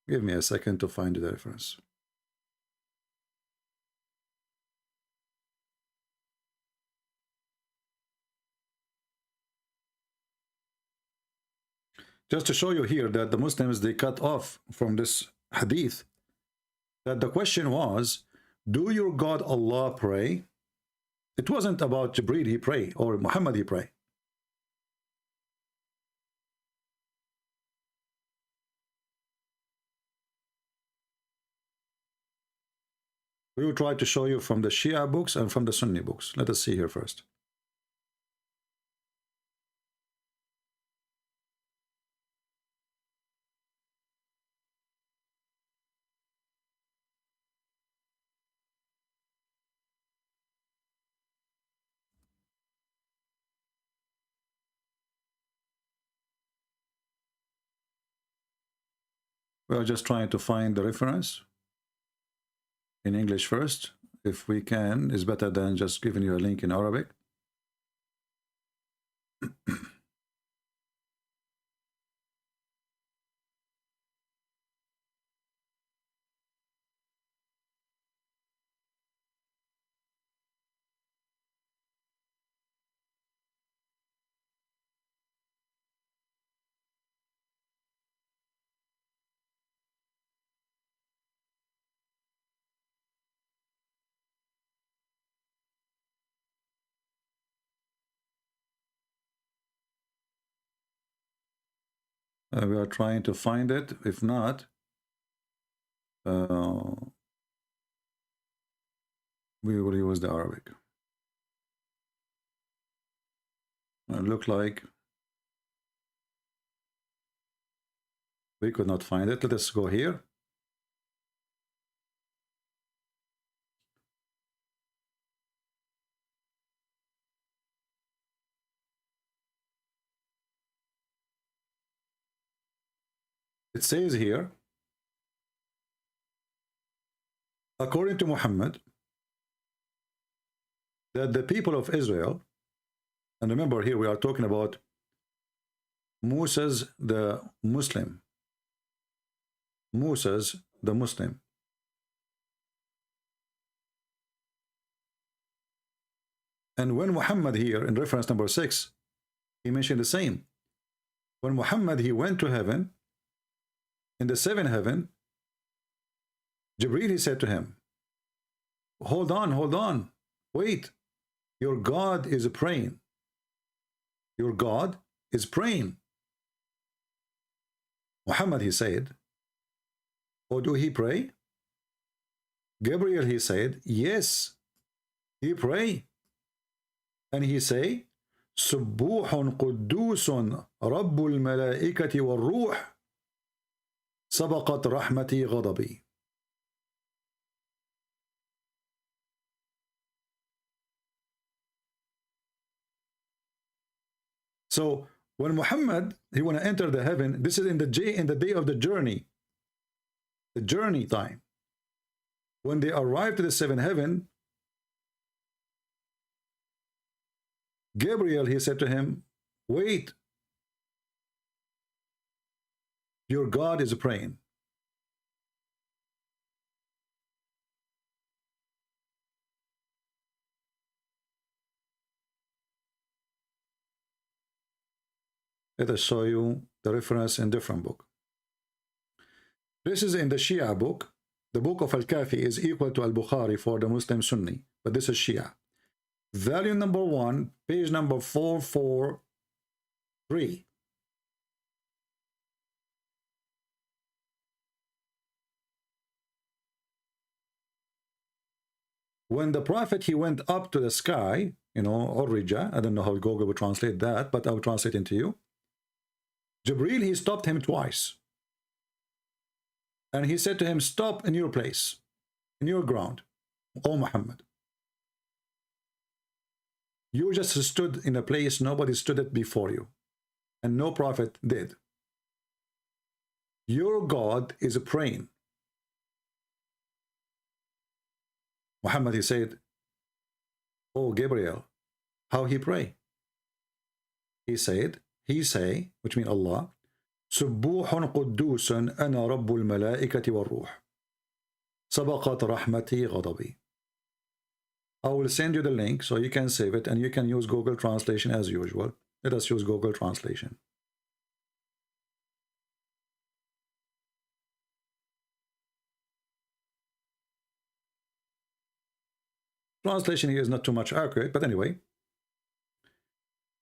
Give me a second to find the reference. Just to show you here that the Muslims, they cut off from this hadith, that the question was, do your God Allah pray? It wasn't about Jibreel he pray or Muhammad he pray. We will try to show you from the Shia books and from the Sunni books. Let us see here first. We are just trying to find the reference in English first. If we can, is better than just giving you a link in Arabic. We are trying to find it. If not, we will use the Arabic. It look like we could not find it. Let us go here. It says here, according to Muhammad, that the people of Israel, and remember here we are talking about Moses the Muslim. Moses the Muslim. And when Muhammad here in reference number 6, he mentioned the same. When Muhammad, he went to heaven, in the 7th heaven, Jibreel, he said to him, hold on, wait, your God is praying. Your God is praying. Muhammad, he said, oh, do he pray? Gabriel, he said, yes, he pray. And he say, سبوح قدوس رب الملائكة والروح سبقت رحمتي غضبي. So when Muhammad, he want to enter the heaven, this is in the day of the journey time. When they arrive to the 7th heaven, Gabriel, he said to him, wait, your God is praying. Let us show you the reference in different book. This is in the Shia book. The book of Al-Kafi is equal to Al-Bukhari for the Muslim Sunni, but this is Shia. Volume number 1, page number 443. When the Prophet, he went up to the sky, Urija, I don't know how Google would translate that, but I'll translate it to you. Jibreel, he stopped him twice. And he said to him, stop in your place, in your ground, O Muhammad. You just stood in a place nobody stood it before you, and no prophet did. Your God is praying. Muhammad, he said, oh Gabriel, how he pray? He said, which means Allah, سبوح قدوس أنا رب الملائكة والروح سبقت رحمتي غضبي. I will send you the link so you can save it and you can use Google Translation as usual. Let us use Google Translation. Translation here is not too much accurate, but anyway.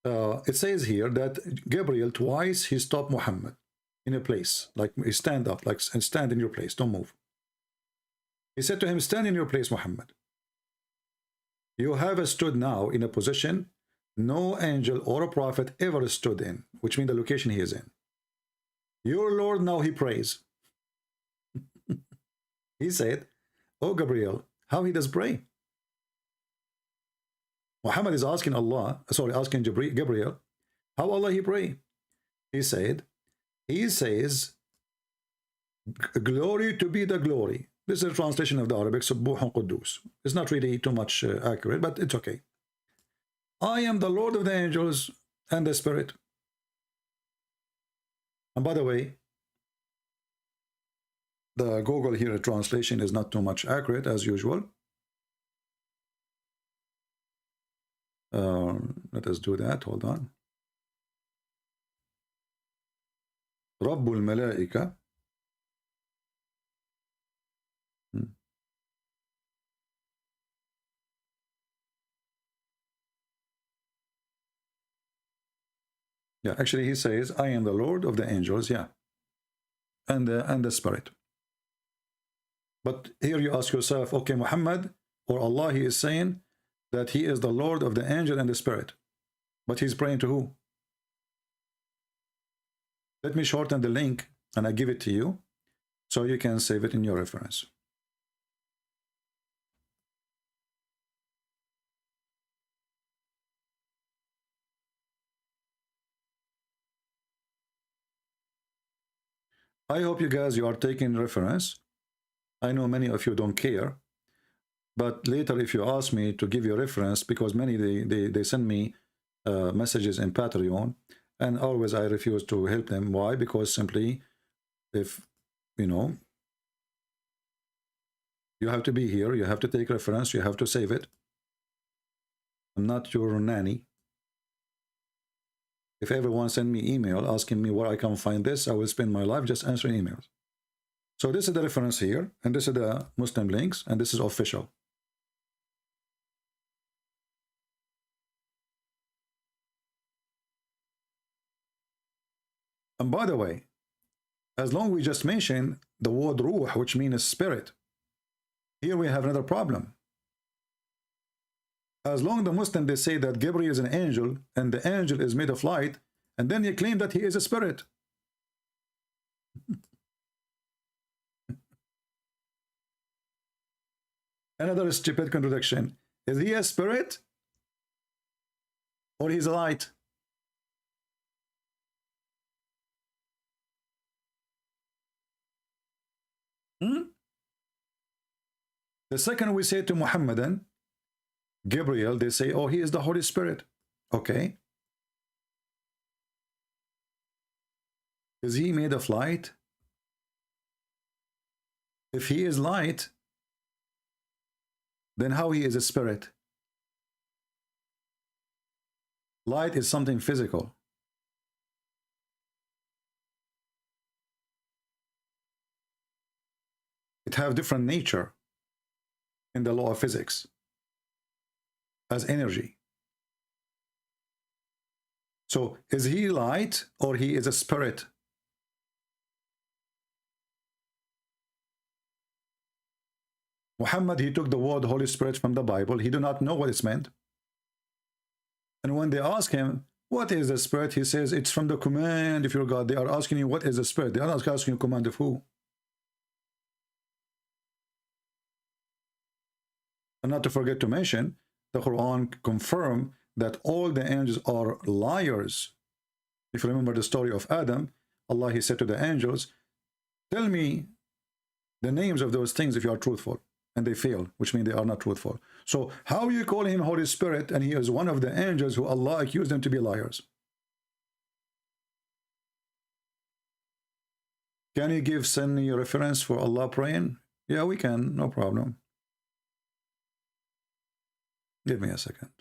It says here that Gabriel twice he stopped Muhammad in a place, like he stand up, like and stand in your place, don't move. He said to him, stand in your place, Muhammad. You have stood now in a position no angel or a prophet ever stood in, which means the location he is in. Your Lord now he prays. He said, oh Gabriel, how he does pray? Muhammad is asking asking Gabriel, how Allah he pray? He said, he says, glory to be the glory. This is a translation of the Arabic, Subbuhun Quddus. It's not really too much accurate, but it's okay. I am the Lord of the angels and the Spirit. And by the way, the Google here translation is not too much accurate as usual. Let us do that. Hold on. Rabbul Malaika. Yeah, actually he says, I am the Lord of the angels, yeah. And the Spirit. But here you ask yourself, okay, Muhammad or Allah, he is saying that he is the Lord of the angel and the Spirit. But he's praying to who? Let me shorten the link and I give it to you so you can save it in your reference. I hope you guys, you are taking reference. I know many of you don't care, but later if you ask me to give you a reference, because many they send me messages in Patreon, and always I refuse to help them. Why? Because simply, if you have to be here, you have to take reference, you have to save it. I'm not your nanny. If everyone send me email asking me where I can find this, I will spend my life just answering emails. So this is the reference here, and this is the Muslim links, and this is official. And by the way, as long as we just mentioned the word ruh, which means spirit, here we have another problem. As long as the Muslim, they say that Gabriel is an angel, and the angel is made of light, and then you claim that he is a spirit. Another stupid contradiction. Is he a spirit? Or he's a light? The second we say to Muhammadan, Gabriel, they say, oh, he is the Holy Spirit. Okay. Is he made of light? If he is light, then how he is a spirit? Light is something physical. It have different nature in the law of physics as energy. So is he light or he is a spirit? Muhammad, he took the word Holy Spirit from the Bible. He did not know what it's meant. And when they ask him, what is the Spirit? He says, it's from the command of your God. They are asking you, what is the Spirit? They are not asking you, command of who? And not to forget to mention, the Quran confirmed that all the angels are liars. If you remember the story of Adam, Allah, he said to the angels, tell me the names of those things if you are truthful. And they fail, which means they are not truthful. So how you call him Holy Spirit and he is one of the angels who Allah accused them to be liars? Can you give Sunni a reference for Allah praying? Yeah, we can, no problem. Give me a second.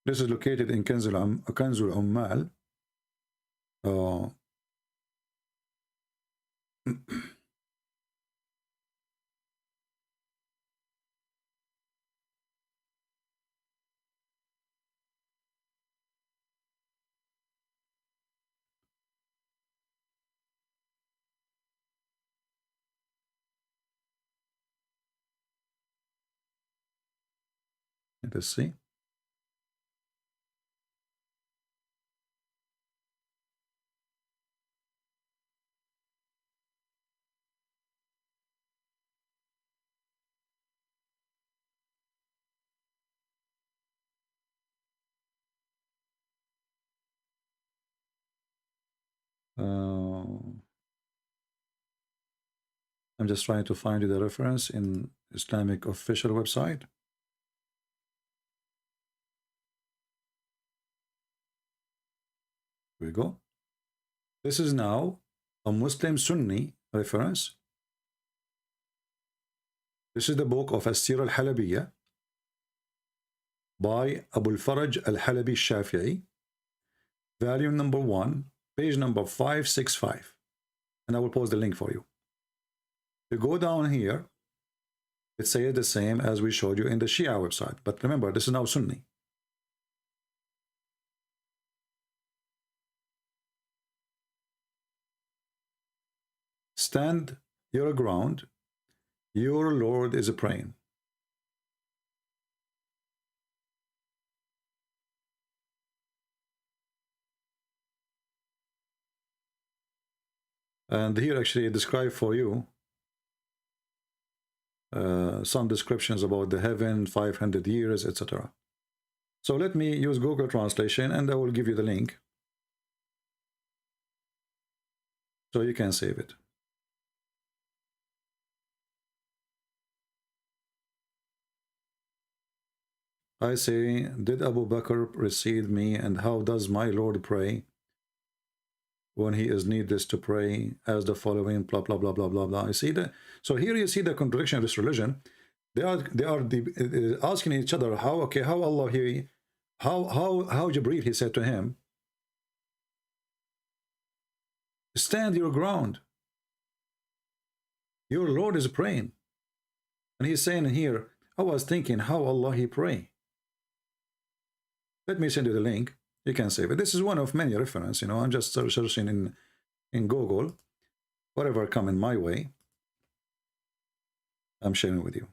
This is located in Kanzul Ummal. Let's see. I'm just trying to find you the reference in Islamic official website. Here we go. This is now a Muslim Sunni reference. This is the book of As-Sira al-Halabiyya by Abu al-Faraj al-Halabi al-Shafi'i, volume number 1, page number 565. And I will post the link for you. You go down here, it says the same as we showed you in the Shia website. But remember, this is now Sunni. Stand your ground. Your Lord is praying. And here actually I describe for you some descriptions about the heaven, 500 years, etc. So let me use Google Translation and I will give you the link so you can save it. I say, did Abu Bakr precede me, and how does my Lord pray when he is needless to pray as the following, blah, blah, blah, blah, blah, blah. You see that? So here you see the contradiction of this religion. They are asking each other, how Allah he, how Jibreel, he said to him, stand your ground. Your Lord is praying. And he's saying here, I was thinking how Allah he pray. Let me send you the link. You can save it. This is one of many references, you know. I'm just searching in Google. Whatever come in my way, I'm sharing with you.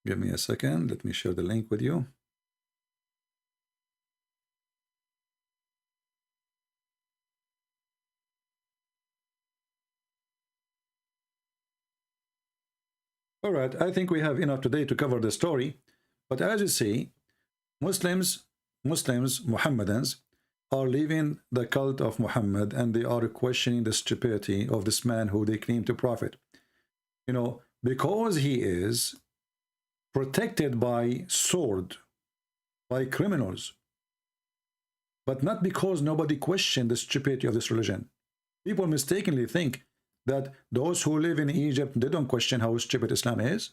Give me a second. Let me share the link with you. All right, I think we have enough today to cover the story. But as you see, Muslims, Muhammadans, are leaving the cult of Muhammad and they are questioning the stupidity of this man who they claim to prophet. You know, because he is protected by sword, by criminals, but not because nobody questioned the stupidity of this religion. People mistakenly think that those who live in Egypt, they don't question how stupid Islam is.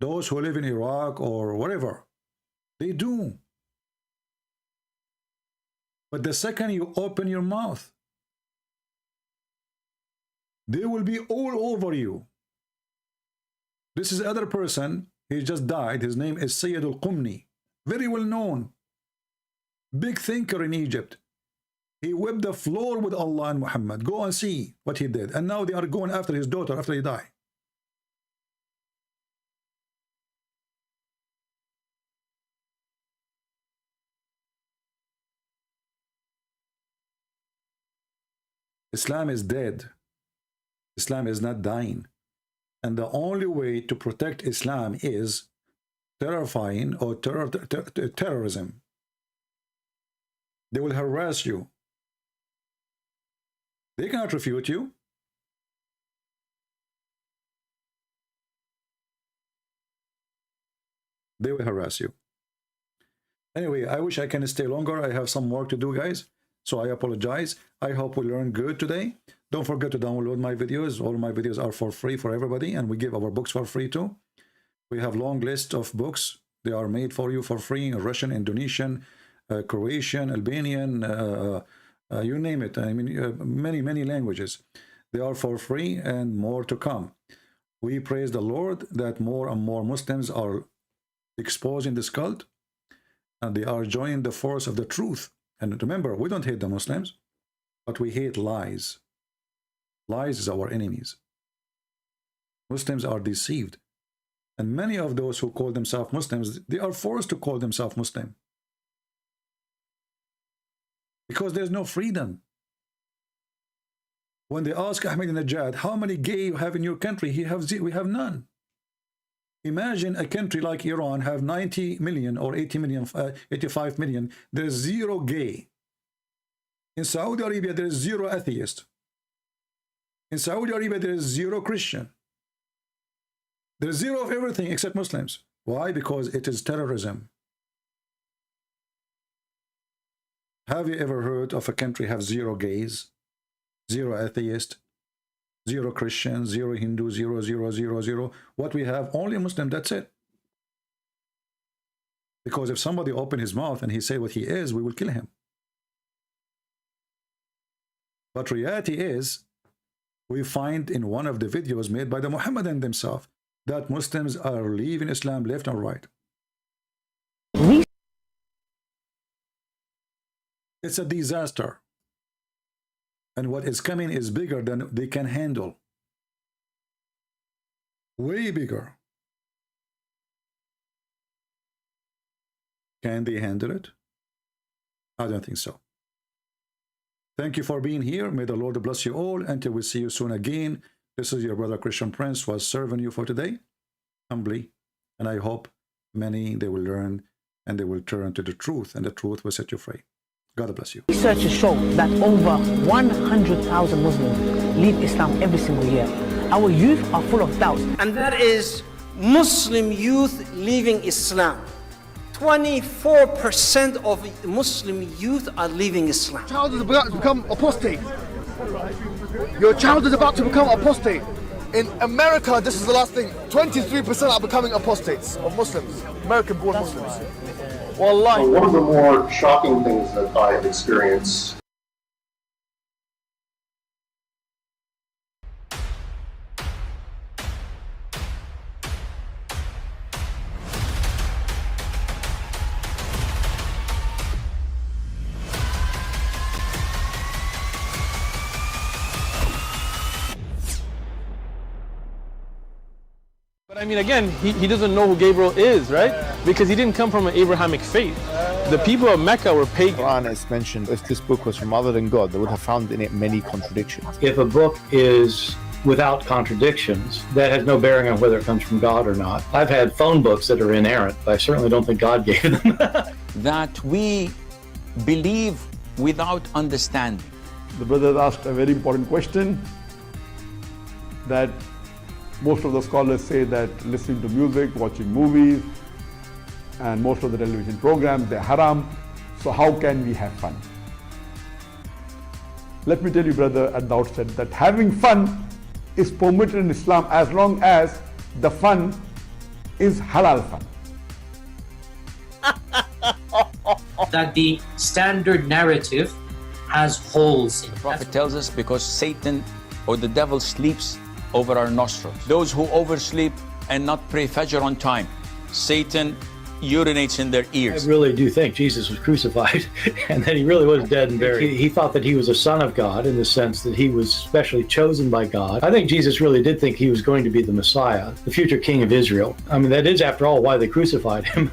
Those who live in Iraq or whatever, they do. But the second you open your mouth, they will be all over you. This is other person. He just died. His name is Sayyid al-Qumni. Very well known. Big thinker in Egypt. He whipped the floor with Allah and Muhammad. Go and see what he did. And now they are going after his daughter after he died. Islam is dead. Islam is not dying. And the only way to protect Islam is terrifying or terrorism. They will harass you. They cannot refute you. They will harass you. Anyway, I wish I can stay longer. I have some work to do, guys. So I apologize. I hope we learned good today. Don't forget to download my videos. All my videos are for free for everybody, and we give our books for free too. We have long list of books. They are made for you for free in Russian, Indonesian, Croatian, Albanian, you name it. I mean, many languages. They are for free and more to come. We praise the Lord that more and more Muslims are exposing this cult, and they are joining the force of the truth. And remember, we don't hate the Muslims, but we hate lies. Lies is our enemies. Muslims are deceived. And many of those who call themselves Muslims, they are forced to call themselves Muslim. Because there's no freedom. When they ask Ahmadinejad, how many gay you have in your country? We have none. Imagine a country like Iran have 90 million or 80 million, 85 million. There's zero gay. In Saudi Arabia, there is zero atheist. In Saudi Arabia, there is zero Christian. There's zero of everything except Muslims. Why? Because it is terrorism. Have you ever heard of a country have zero gays, zero atheists, zero Christians, zero Hindu, zero? What we have, only a Muslim, that's it. Because if somebody open his mouth and he say what he is, we will kill him. But reality is, we find in one of the videos made by the Muhammadan themselves that Muslims are leaving Islam left and right. It's a disaster. And what is coming is bigger than they can handle. Way bigger. Can they handle it? I don't think so. Thank you for being here. May the Lord bless you all. Until we see you soon again. This is your brother Christian Prince was serving you for today, humbly. And I hope many, they will learn and they will turn to the truth, and the truth will set you free. God bless you. Researchers show that over 100,000 Muslims leave Islam every single year. Our youth are full of doubts. And that is Muslim youth leaving Islam. 24% of Muslim youth are leaving Islam. Your child is about to become apostate. Your child is about to become apostate. In America, this is the last thing. 23% are becoming apostates of Muslims, American-born Muslims. Wallahi. One of the more shocking things that I have experienced But I mean, again, he doesn't know who Gabriel is, right? Because he didn't come from an Abrahamic faith. The people of Mecca were pagan. Quran is mentioned, if this book was from other than God, they would have found in it many contradictions. If a book is without contradictions, that has no bearing on whether it comes from God or not. I've had phone books that are inerrant, but I certainly don't think God gave them. That we believe without understanding. The brother asked a very important question, that most of the scholars say that listening to music, watching movies, and most of the television programs, they're haram. So how can we have fun? Let me tell you, brother, at the outset, that having fun is permitted in Islam as long as the fun is halal fun. that the standard narrative has holes in it. The prophet tells us because Satan or the devil sleeps over our nostrils. Those who oversleep and not pray Fajr on time, Satan urinates in their ears. I really do think Jesus was crucified and that he really was dead and buried. He thought that he was a son of God in the sense that he was specially chosen by God. I think Jesus really did think he was going to be the Messiah, the future king of Israel. I mean, that is, after all, why they crucified him.